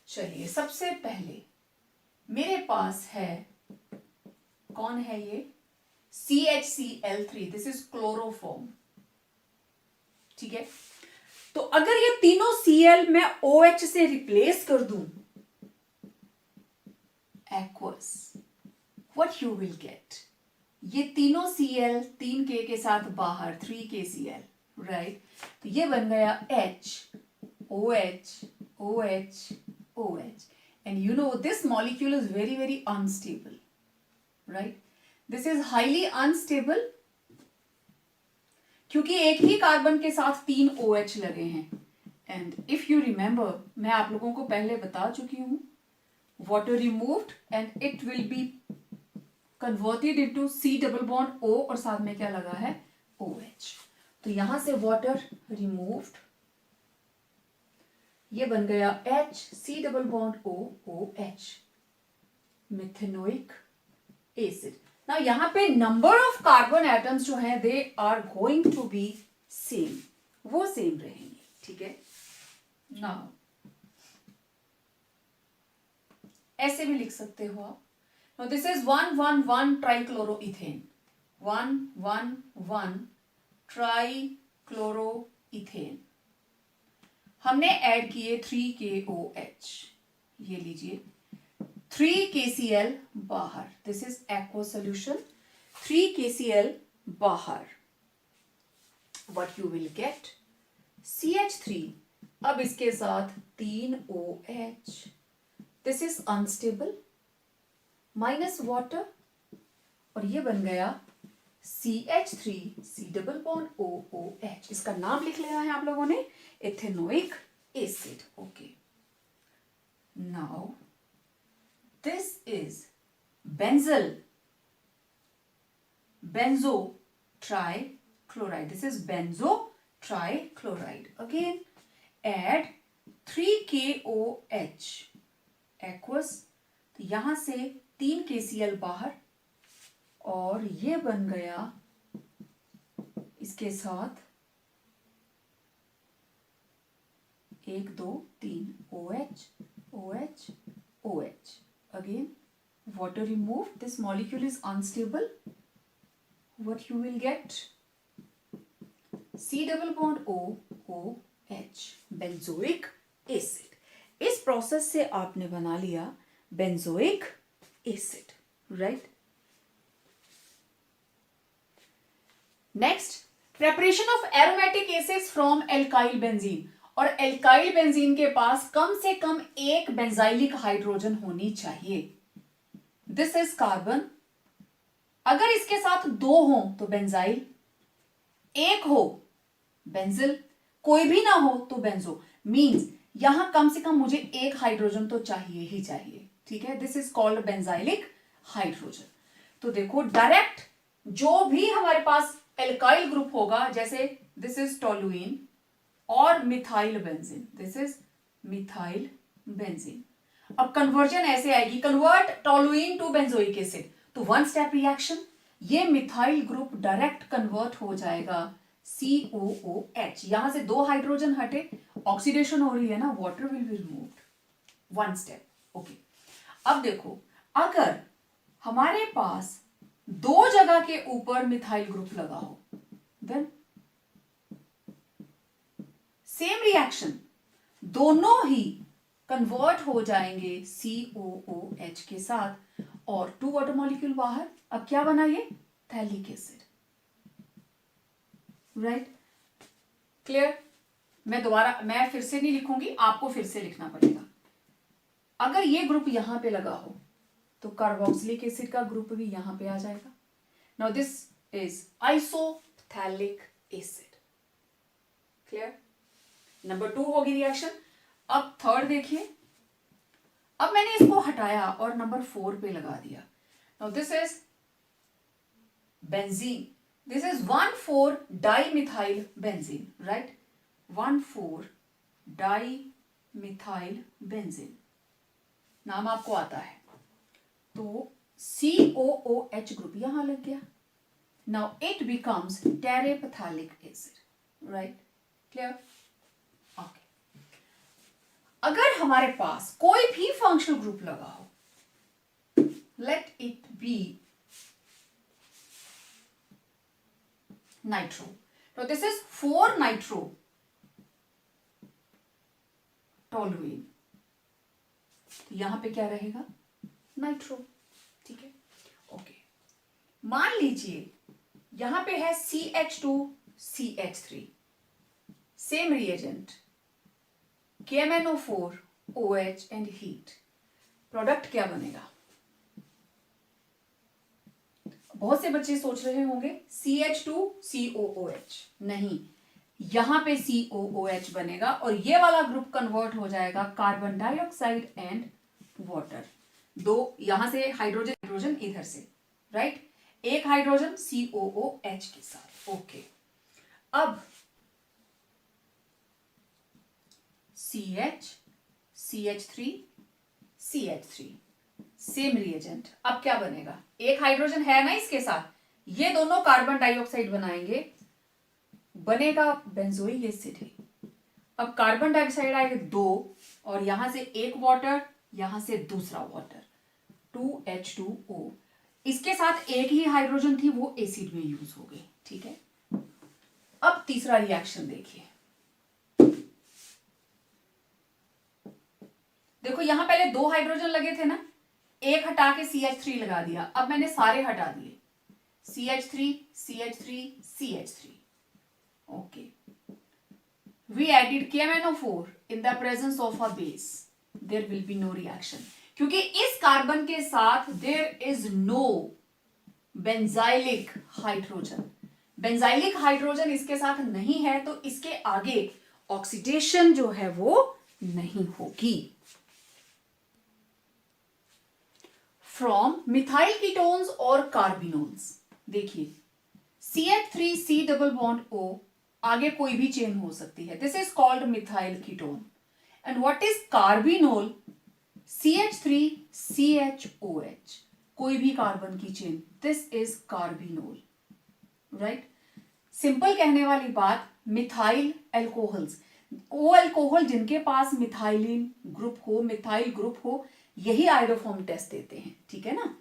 चलिए, सबसे पहले मेरे पास है, कौन है ये, CHCl3, दिस इज क्लोरोफॉर्म, ठीक है। तो अगर ये तीनों Cl मैं OH से रिप्लेस कर दूं, aqueous, what you will get, ये तीनों Cl 3K के साथ बाहर, 3KCl, राइट। तो ये बन गया H OH OH OH, and you know this molecule is very very unstable, right. This is highly unstable क्योंकि एक ही कार्बन के साथ 3 OH लगे हैं. एंड इफ यू रिमेंबर, मैं आप लोगों को पहले बता चुकी हूं, water removed and it will be converted into C double bond O और साथ में क्या लगा है, OH. तो यहां से वाटर रिमूव्ड, ये बन गया H C double bond O OH, methanoic acid. ना यहां पे नंबर ऑफ कार्बन एटम्स जो हैं they are going to be same, वो सेम रहेंगे. ठीक है. नाउ ऐसे भी लिख सकते हो आप. Now this is 111 ट्राइक्लोरोइथेन, 111 ट्राइक्लोरोइथेन. हमने ऐड किए 3KOH, ये लीजिए 3KCl बाहर. This is aqua solution. 3KCl बाहर. What you will gate, CH3. अब इसके साथ 3OH. This is unstable minus water और ये बन गया CH3 C double bond OOH. इसका नाम लिख लिया है आप लोगों ने, ethanoic acid. Okay. Now this is benzo trichloride. This is benzo trichloride. Again add 3KOH aqueous. तो यहां से 3KCl बाहर और ये बन गया इसके साथ 1 2 3 OH OH OH. Again water removed, this molecule is unstable. What you will get, C double bond OOH, benzoic acid. इस प्रोसेस से आपने बना लिया benzoic acid, right? Next, preparation of aromatic acids from alkyl benzene. और alkyl benzene के पास कम से कम एक benzylic hydrogen होनी चाहिए. This is carbon. अगर इसके साथ 2 हो तो बेंजाइल, 1 हो बेंजिल, कोई भी ना हो तो बेंजो. मींस यहां कम से कम मुझे एक हाइड्रोजन तो चाहिए ही चाहिए. ठीक है. This is called benzylic hydrogen. तो देखो डायरेक्ट जो भी हमारे पास एल्काइल ग्रुप होगा, जैसे दिस इज टोलुइन और methyl benzene, this is methyl benzene. अब कन्वर्जन ऐसे आएगी, convert toluene to benzoic acid. तो 1 स्टेप रिएक्शन, ये मिथाइल ग्रुप डायरेक्ट कन्वर्ट हो जाएगा COOH. यहां से 2 हाइड्रोजन हटे, ऑक्सीडेशन हो रही है ना, water will be removed. 1 step. Okay. अब देखो, अगर हमारे पास 2 जगह के ऊपर मिथाइल ग्रुप लगा हो, देन सेम रिएक्शन, दोनों ही कन्वर्ट हो जाएंगे COOH के साथ और 2 वाटर मॉलिक्यूल बाहर. अब क्या बना ये, थैलिक एसिड. राइट. क्लियर. मैं फिर से नहीं लिखूंगी, आपको फिर से लिखना पड़ेगा. अगर ये ग्रुप यहां पे लगा हो तो कार्बोक्सिलिक एसिड का ग्रुप भी यहां पे आ जाएगा. Now this is isophthalic acid. Clear. Number 2 होगी रिएक्शन. अब थर्ड देखिए, अब मैंने इसको हटाया और नंबर 4 पे लगा दिया. Now this is benzene. This is 1,4 dimethyl benzene. Right. 1,4 dimethyl benzene नाम आपको आता है. तो COOH ग्रुप यहां लग गया. Now it becomes terephthalic acid. Right. Clear. अगर हमारे पास कोई भी फंक्शनल ग्रुप लगा हो, लेट इट बी नाइट्रो. तो दिस इज 4 नाइट्रो टोलुइन. यहां पे क्या रहेगा, नाइट्रो. ठीक है. ओके. मान लीजिए यहां पे है CH2 CH3, same reagent, KMnO4 OH and heat. Product क्या बनेगा, बहुत से बच्चे सोच रहे होंगे CH2COOH, नहीं, यहां पे COOH बनेगा और ये वाला ग्रुप कन्वर्ट हो जाएगा कार्बन डाइऑक्साइड एंड वाटर। दो यहां से हाइड्रोजन इधर से, राइट, एक हाइड्रोजन COOH के साथ। ओके, अब CH, CH3, CH3, same reagent. अब क्या बनेगा, एक हाइड्रोजन है ना इसके साथ, ये दोनों कार्बन डाइऑक्साइड बनाएंगे, बनेगा बेंजोइक एसिड ही। अब कार्बन डाइऑक्साइड आएगा 2 और यहां से एक वाटर, यहां से दूसरा वाटर, 2H2O। इसके साथ एक ही हाइड्रोजन थी, वो एसिड में यूज हो गई। ठीक है, अब तीसरा रिएक्शन देखिए। देखो यहां पहले 2 हाइड्रोजन लगे थे ना, एक हटा के CH3 लगा दिया, अब मैंने सारे हटा दिए, CH3, CH3, CH3। Okay, we added KMnO4 in the presence of a base, there will be no reaction, क्योंकि इस कार्बन के साथ there is no benzylic hydrogen. Benzylic hydrogen इसके साथ नहीं है, तो इसके आगे ऑक्सीडेशन जो है वो नहीं होगी। फ्रॉम मिथाइल कीटोन्स और कार्बिनोन्स, देखिए CH3C डबल बॉन्ड O, आगे कोई भी चेन हो सकती है, this is called methyl ketone. And what is carbinol, CH3CHOH, कोई भी कार्बन की chain, this is carbinol, right. Simple कहने वाली बात, मिथाइल एल्कोहल्स, वो एल्कोहल जिनके पास मिथाइलिन ग्रुप हो, मिथाइल ग्रुप हो, यही आयोडोफॉर्म टेस्ट देते हैं। ठीक है ना,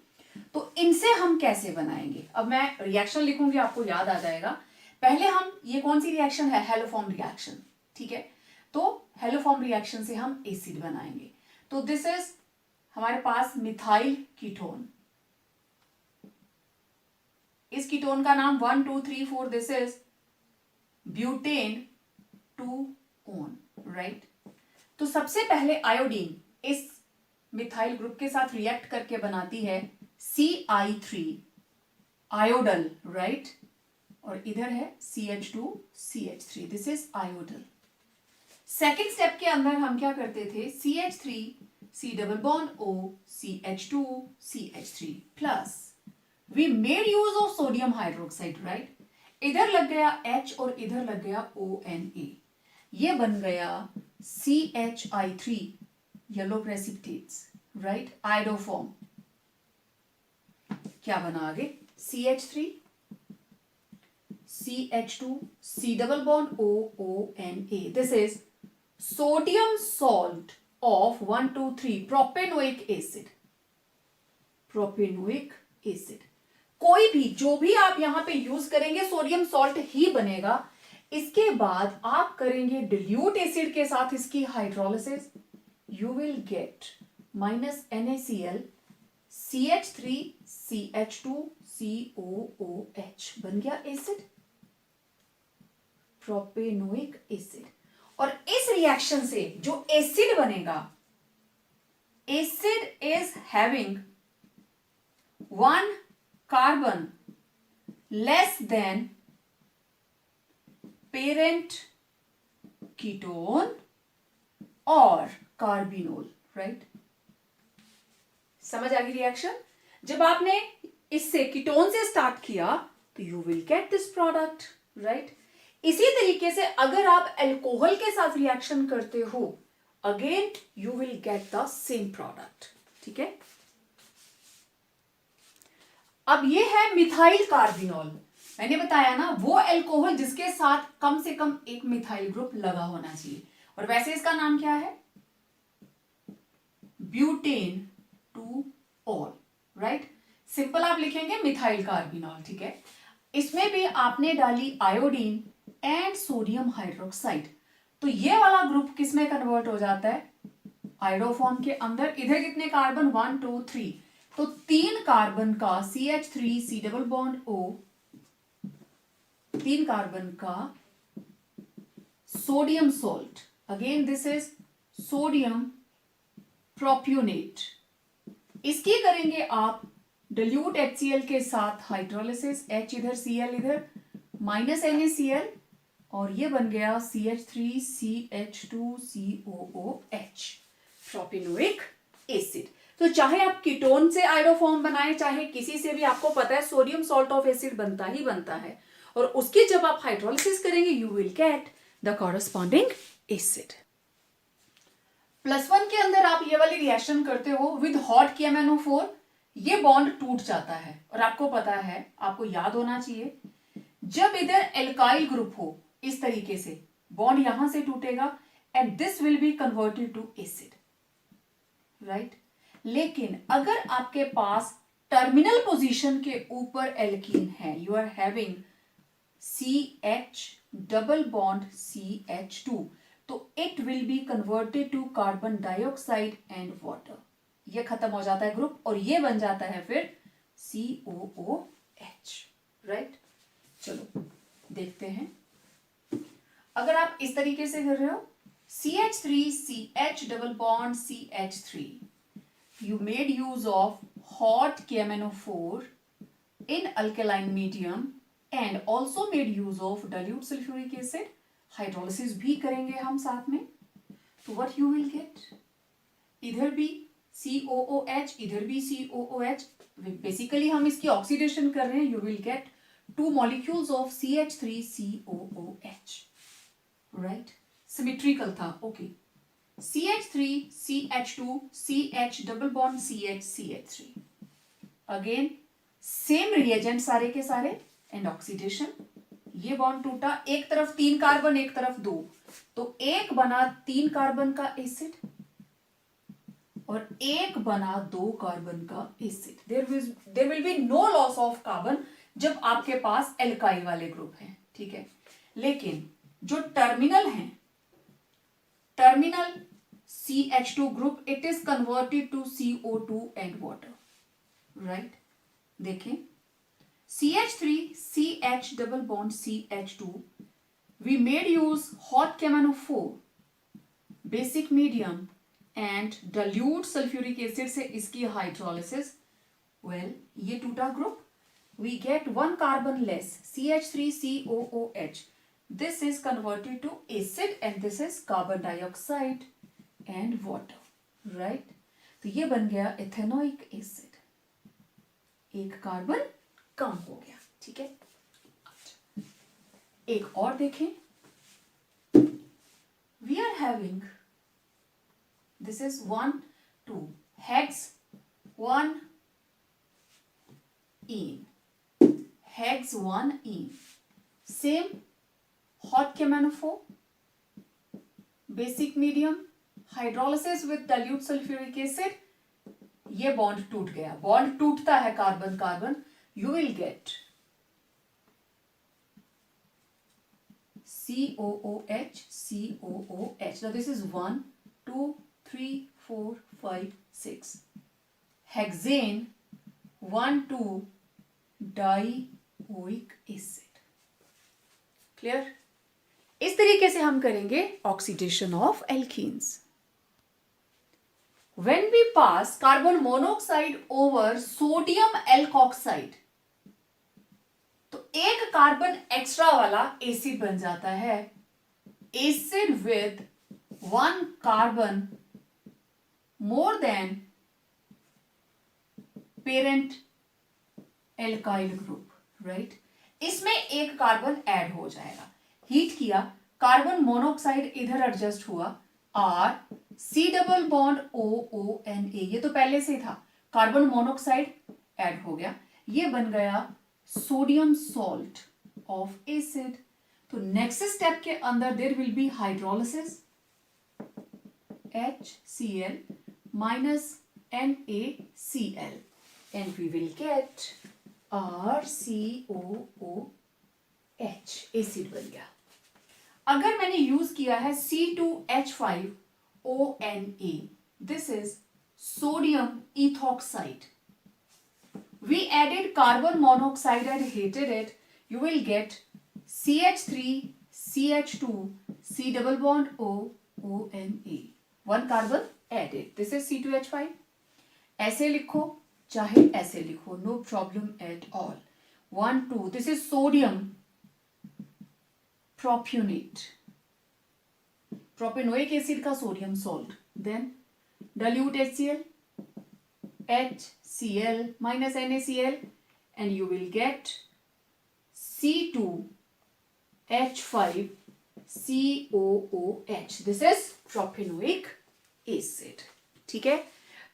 तो इनसे हम कैसे बनाएंगे, अब मैं रिएक्शन लिखूंगी, आपको याद आ जाएगा। पहले हम, ये कौन सी रिएक्शन है, हेलोफॉर्म रिएक्शन। ठीक है, तो हेलोफॉर्म रिएक्शन से हम एसिड बनाएंगे। तो दिस इज हमारे पास मिथाइल कीटोन, इस कीटोन का नाम 1 2 3 4, this is butane 2 own, right. तो सबसे पहले आयोडीन इस मिथाइल ग्रुप के साथ रिएक्ट करके बनाती है CI3 आयोडल, राइट, और इधर है CH2CH3, दिस इज आयोडल। सेकेंड स्टेप के अंदर हम क्या करते थे, CH3C double bond O, CH2CH3 plus we made use of sodium hydroxide, right. इधर लग गया H और इधर लग गया ONA, ये बन गया CHI3 yellow precipitates, right, iodoform. क्या बना आगे, CH3 CH2 C double bond ONA, this is sodium salt of 1 2 3 propanoic acid, propanoic acid. कोई भी, जो भी आप यहां पे यूज करेंगे सोडियम सॉल्ट ही बनेगा। इसके बाद आप करेंगे डिल्यूट एसिड के साथ इसकी hydrolysis, you will get minus NaCl CH3 CH2 COOH, बन गया एसिड, प्रोपेनोइक एसिड। और इस रिएक्शन से जो एसिड बनेगा, acid is having 1 carbon less than parent ketone और कार्बिनोल, राइट। समझ आ गई रिएक्शन। जब आपने इससे कीटोन से स्टार्ट किया तो you will get this product, right. इसी तरीके से अगर आप अल्कोहल के साथ रिएक्शन करते हो, again you will get the same product. ठीक है, अब ये है मिथाइल कार्बिनोल। मैंने बताया ना, वो अल्कोहल जिसके साथ कम से कम एक मिथाइल ग्रुप लगा होना चाहिए, और वैसे इसका नाम क्या है, ब्यूटेन 2 ऑल, राइट। सिंपल आप लिखेंगे मिथाइल कार्बिनोल। ठीक है, इसमें भी आपने डाली आयोडीन एंड सोडियम हाइड्रोक्साइड, तो ये वाला ग्रुप किस में कन्वर्ट हो जाता है, आयोडोफॉर्म के अंदर। इधर कितने कार्बन, 1 2 3, तो 3 कार्बन का CH3C double bond O, 3 carbon का sodium salt, again this is sodium propionate, इसकी करेंगे आप dilute HCl के साथ हाइड्रोलिसिस, H इधर Cl इधर, माइनस NaCl और ये बन गया CH3CH2COOH, प्रोपिनोइक एसिड। तो चाहे आप कीटोन से आयोडोफॉर्म बनाए, चाहे किसी से भी, आपको पता है सोडियम सॉल्ट ऑफ एसिड बनता ही बनता है, और उसकी जब आप हाइड्रोलिसिस करेंगे you will get the corresponding acid. +1 के अंदर आप ये वाली रिएक्शन करते हो विद हॉट KMnO4, ये बॉन्ड टूट जाता है, और आपको पता है, आपको याद होना चाहिए, जब इधर एल्काइल ग्रुप हो इस तरीके से, बॉन्ड यहां से टूटेगा and this will be converted to acid, right. लेकिन अगर आपके पास टर्मिनल पोजीशन के ऊपर एल्कीन है, you are having CH double bond CH2, तो it will be converted to carbon dioxide and water, ये खत्म हो जाता है ग्रुप और ये बन जाता है फिर COOH, राइट। चलो देखते हैं, अगर आप इस तरीके से कर रहे हो CH3CH double bond CH3, you made use of hot KMnO4 in alkaline medium and also made use of dilute sulfuric acid, hydrolysis भी करेंगे हम साथ में, तो what you will get, इधर भी COOH इधर भी COOH, बेसिकली हम इसकी ऑक्सीडेशन कर रहे हैं, you will get 2 molecules of CH3COOH, right, symmetrical था, okay. CH3 CH2 CH double bond CH CH3, again same reagent सारे के सारे एंड ऑक्सीडेशन, ये बॉन्ड टूटा, एक तरफ 3 कार्बन एक तरफ 2, तो एक बना 3 कार्बन का एसिड और एक बना 2 कार्बन का acid. There will be no loss of carbon जब आपके पास एल्काइल वाले ग्रुप हैं, ठीक है। लेकिन जो टर्मिनल हैं, terminal CH2 group, it is converted to CO2 and water, right? देखें, CH3 CH double bond CH2, we made use hot KMnO4 basic medium and dilute sulfuric acid से इसकी हाइड्रोलिसिस, well ये टूटा group, we get 1 carbon less CH3COOH, this is converted to acid and this is carbon dioxide and water, right? तो ये बन गया ethanoic acid, एक carbon कम हो गया, ठीक है। एक और देखें, we are having, this is 1 2 hex 1 ene, same hot KMnO4 basic medium, hydrolysis with dilute sulphuric acid, ये बॉन्ड टूट गया, बॉन्ड टूटता है carbon carbon, you will gate COOH COOH, now this is 1 2 3 4 5 6 hexane 1 2 dioic acid, clear. इस तरीके से हम करेंगे oxidation of alkenes. When we pass carbon monoxide over sodium alkoxide, तो एक कार्बन एक्स्ट्रा वाला एसिड बन जाता है, acid with 1 carbon more than parent alkyl group, right. इसमें एक कार्बन ऐड हो जाएगा, हीट किया, कार्बन मोनोऑक्साइड इधर एडजस्ट हुआ, R C double bond OONA, ये तो पहले से था, कार्बन मोनोऑक्साइड ऐड हो गया, ये बन गया सोडियम सॉल्ट ऑफ एसिड। तो नेक्स्ट स्टेप के अंदर there will be hydrolysis, HCl minus NaCl and we will get RCOOH, acid बन गया। अगर मैंने यूज किया है C2H5ONA, this is sodium ethoxide, we added carbon monoxide and heated it, you will get CH3CH2 C double bond OONA, 1 carbon added, this is C2H5। ऐसे लिखो, चाहे ऐसे लिखो, no problem at all. 1 2 this is sodium propionate, propanoic acid का sodium salt. Then dilute HCl, HCl minus NaCl, and you will get C2H5COOH. This is propanoic acid. ठीक है,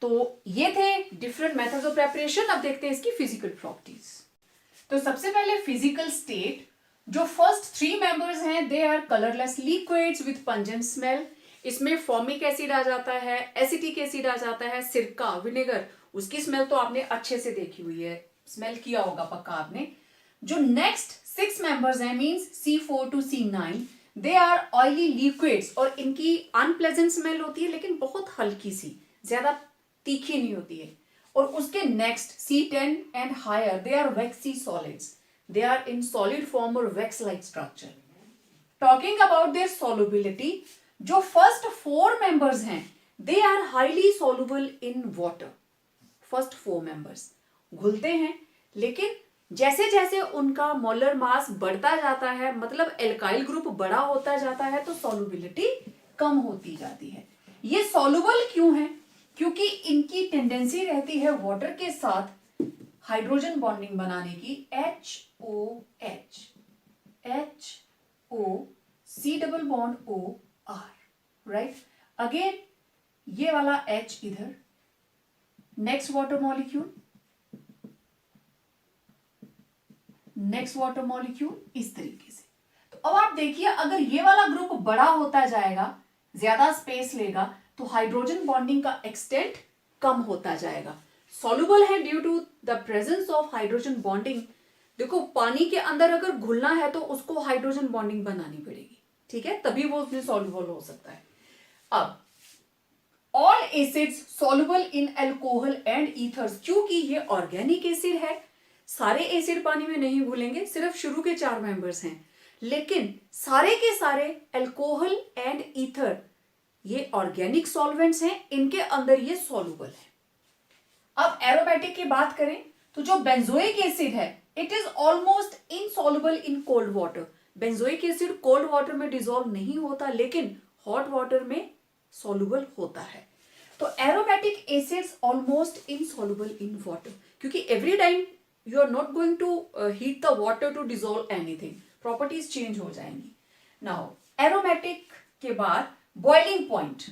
तो ये थे डिफरेंट मेथड्स ऑफ प्रेपरेशन. अब देखते हैं इसकी फिजिकल प्रॉपर्टीज. तो सबसे पहले फिजिकल स्टेट, जो फर्स्ट 3 मेंबर्स हैं they are colourless liquids with pungent smell. इसमें फॉर्मिक एसिड आ जाता है, एसिटिक एसिड आ जाता है, सिरका, विनेगर, उसकी स्मेल तो आपने अच्छे से देखी हुई है, स्मेल किया होगा पक्का आपने. जो नेक्स्ट 6 मेंबर्स हैं means C4 to C9, they are oily liquids और इनकी अनप्लेजेंट स्मेल होती है लेकिन बहुत हल्की सी, ज्यादा तीखी नहीं होती है. और उसके next C10 and higher they are waxy solids, they are in solid form और wax like structure. Talking about their solubility, जो फर्स्ट 4 मेंबर्स हैं they are highly soluble in water. First 4 members घुलते हैं, लेकिन जैसे जैसे उनका मोलर मास बढ़ता जाता है, मतलब एल्काइल ग्रुप बड़ा होता जाता है, तो सॉल्युबिलिटी कम होती जाती है. ये सॉल्युबल क्यों है? क्योंकि इनकी टेंडेंसी रहती है वाटर के साथ हाइड्रोजन बॉन्डिंग बनाने की. HOH, HO, C double bond O R, right. Again ये वाला H इधर, next water molecule, next water molecule, इस तरीके से. तो अब आप देखिए, अगर ये वाला ग्रुप बड़ा होता जाएगा, ज्यादा स्पेस लेगा, तो हाइड्रोजन बॉन्डिंग का एक्सटेंट कम होता जाएगा. सॉल्युबल है due to the presence of hydrogen bonding. देखो, पानी के अंदर अगर घुलना है तो उसको हाइड्रोजन बॉन्डिंग बनानी पड़ेगी, ठीक है, तभी वो उसमें सॉल्युबल हो सकता है. अब all acids soluble in alcohol and ethers, क्योंकि ये ऑर्गेनिक एसिड है, सारे एसिड पानी में नहीं घुलेंगे, सिर्फ शुरू के 4 मेंबर्स हैं, लेकिन सारे के सारे अल्कोहल एंड ईथर ये ऑर्गेनिक सॉल्वेंट्स हैं, इनके अंदर ये सॉल्युबल है. अब एरोमेटिक की बात करें तो जो बेंजोइक एसिड है it is almost insoluble in cold water. Benzoic acid cold water में डिसॉल्व नहीं होता, लेकिन हॉट वाटर में सॉल्युबल होता है. तो aromatic acids almost insoluble in water, क्योंकि every time you are not going to heat the water to dissolve anything, properties change हो जाएंगी. नाउ एरोमेटिक के बाद बॉइलिंग पॉइंट.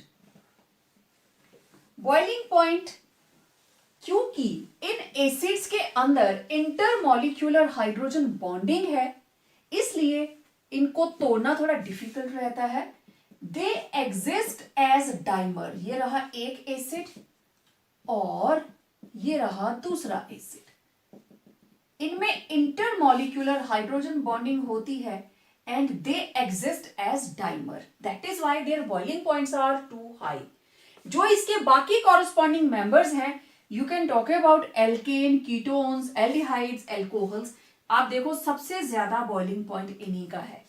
बॉइलिंग पॉइंट क्योंकि इन एसिड्स के अंदर इंटरमॉलिक्यूलर हाइड्रोजन बॉन्डिंग है, इसलिए इनको तोड़ना थोड़ा डिफिकल्ट रहता है. They exist as dimer. ये रहा एक एसिड और ये रहा दूसरा एसिड. इनमें इंटरमॉलिक्यूलर हाइड्रोजन बॉन्डिंग होती है and they exist as dimer. That is why their boiling points are too high. जो इसके बाकी corresponding members हैं, you can talk about alkane, ketones, aldehydes, alcohols. आप देखो सबसे ज्यादा boiling point इन्हीं का है.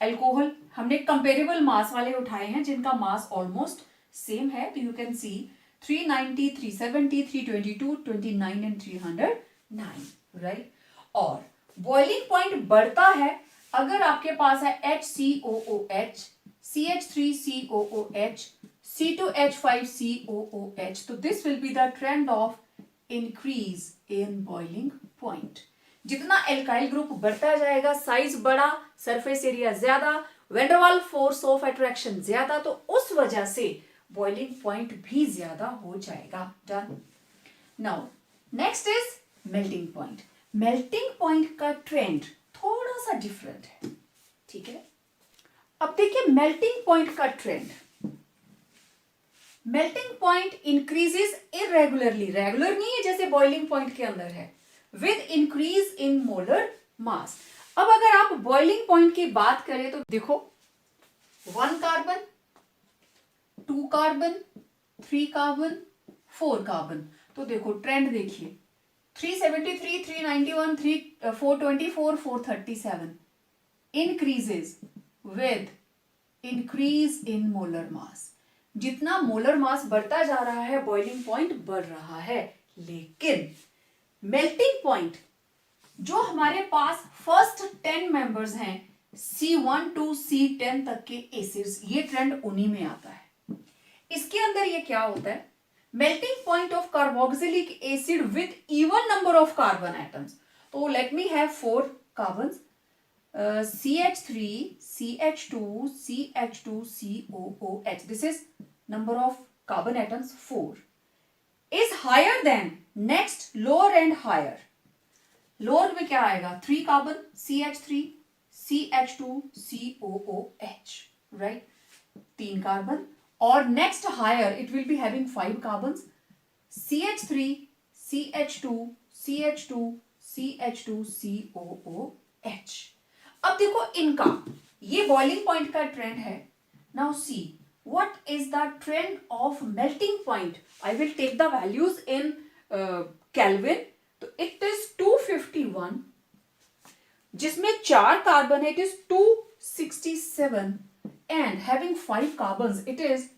Alcohol हमने comparable mass वाले उठाए हैं जिनका mass almost same है, तो you can see 390, 370, 322, 29 and 309, right? और boiling point बढ़ता है अगर आपके पास है HCOOH, CH3COOH, C2H5COOH, तो this will be the trend of increase in boiling point. जितना एल्काइल ग्रुप बढ़ता जाएगा, साइज बड़ा, सरफेस एरिया ज्यादा, van der Waals force of attraction ज्यादा, तो उस वजह से बॉइलिंग पॉइंट भी ज्यादा हो जाएगा. Done. Now next is melting point. Melting point का ट्रेंड थोड़ा सा डिफरेंट है, ठीक है. अब देखिए मेल्टिंग पॉइंट का trend. Melting point increases irregularly, regular नहीं है जैसे बॉइलिंग पॉइंट के अंदर है, with increase in molar mass. अब अगर आप बॉइलिंग पॉइंट की बात करें तो देखो 1 कार्बन, 2 कार्बन, 3 कार्बन, 4 कार्बन, तो देखो ट्रेंड देखिए 373, 391, 424, 437 increases with increase in molar mass. जितना मोलर मास बढ़ता जा रहा है बॉइलिंग पॉइंट बढ़ रहा है, लेकिन मेल्टिंग पॉइंट जो हमारे पास फर्स्ट 10 मेंबर्स हैं C1 to C10 तक के एसिड्स, ये ट्रेंड उन्हीं में आता है। इसके अंदर ये क्या होता है, melting point of carboxylic acid with even number of carbon atoms. तो let me have 4 carbons, CH3, CH2, CH2, COOH. This is number of carbon atoms 4. Is higher than next lower and higher. Lower में क्या आएगा, 3 carbon, CH3, CH2, COOH, right? 3 carbon, और next higher it will be having 5 carbon, CH3, CH2, CH2, CH2, COOH. अब देखो इनका ये boiling point का trend है. Now see what is the trend of melting point. I will take the values in kelvin. तो it is 251, जिसमें 4 कार्बन है, it is 267, and having 5 carbon it is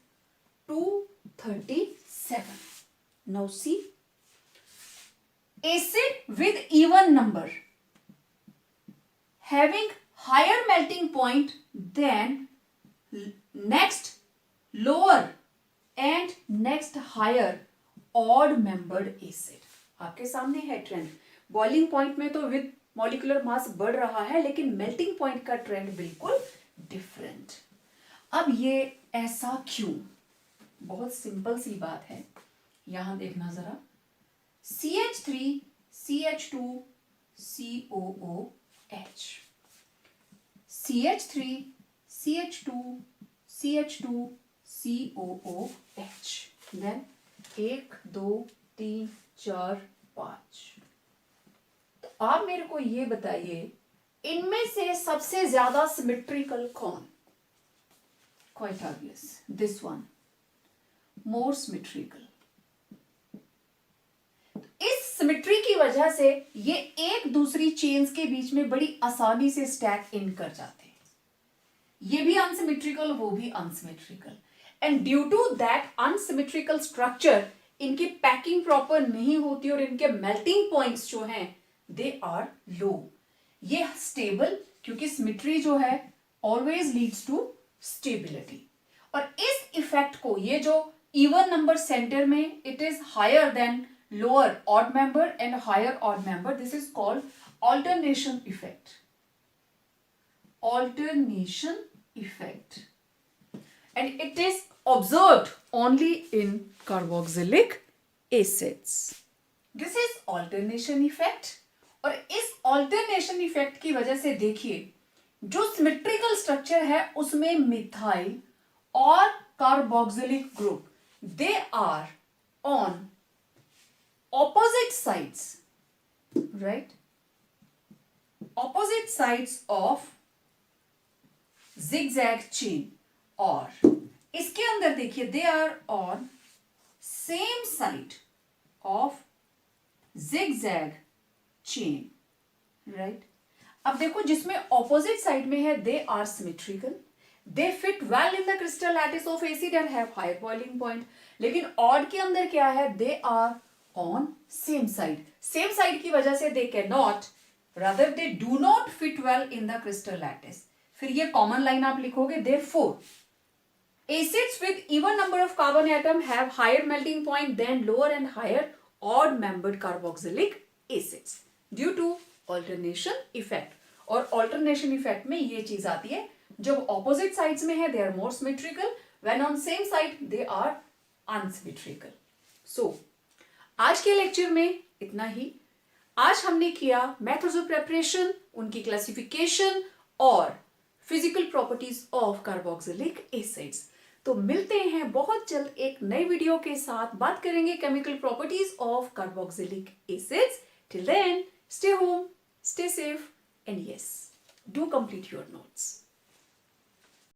237. Now see acid with even number having higher melting point than next lower and next higher odd membered acid. आपके सामने है trend. Boiling point में तो with molecular mass बढ़ रहा है, लेकिन melting point का ट्रेंड बिल्कुल डिफरेंट. अब ये ऐसा क्यों? बहुत सिंपल सी बात है. यहां देखना जरा. CH3, CH2, COOH. CH3, CH2, CH2, COOH. Then 1, 2, 3, 4, 5. तो आप मेरे को ये बताइए, इनमें से सबसे ज्यादा सिमेट्रिकल कौन? Quite obvious. This one. More symmetrical. इस सिमेट्री की वजह से ये एक दूसरी चेन्स के बीच में बड़ी आसानी से स्टैक इन कर जाते हैं. ये भी अनसिमेट्रिकल, वो भी unsymmetrical, and due to that unsymmetrical structure इनकी पैकिंग प्रॉपर नहीं होती और इनके मेल्टिंग पॉइंट्स जो हैं दे आर लो. ये स्टेबल, क्योंकि सिमेट्री जो है ऑलवेज लीड्स टू स्टेबिलिटी. और इस इफेक्ट को, ये जो इवन नंबर सेंटर में it is higher than lower odd member and higher odd member, this is called alternation effect. Alternation effect, and it is observed only in carboxylic acids. This is alternation effect. और इस alternation effect की वजह से देखिए, जो symmetrical structure है उसमें methyl और carboxylic group, they are on opposite sides, right? Opposite sides of zigzag chain. और इसके अंदर देखिए, they are on same side of zigzag chain, right? अब देखो, जिसमें opposite side में है they are symmetrical, they fit well in the crystal lattice of acid and have higher boiling point. लेकिन odd के अंदर क्या है, they are on same side. Same side की वजह से they cannot, rather they do not fit well in the crystal lattice. फिर ये common line आप लिखोगे, therefore acids with even number of carbon atom have higher melting point than lower and higher odd membered carboxylic acids due to alternation effect. और alternation effect में ये चीज आती है, जब opposite sides में है they are more symmetrical, when on same side they are unsymmetrical. So आज के लेक्चर में इतना ही. आज हमने किया मेथड्स ऑफ प्रिपरेशन, उनकी क्लासिफिकेशन और physical properties of carboxylic acids. तो मिलते हैं बहुत जल्द एक नई वीडियो के साथ. बात करेंगे chemical properties of carboxylic acids. Till then, stay home, stay safe, and yes, do complete your notes.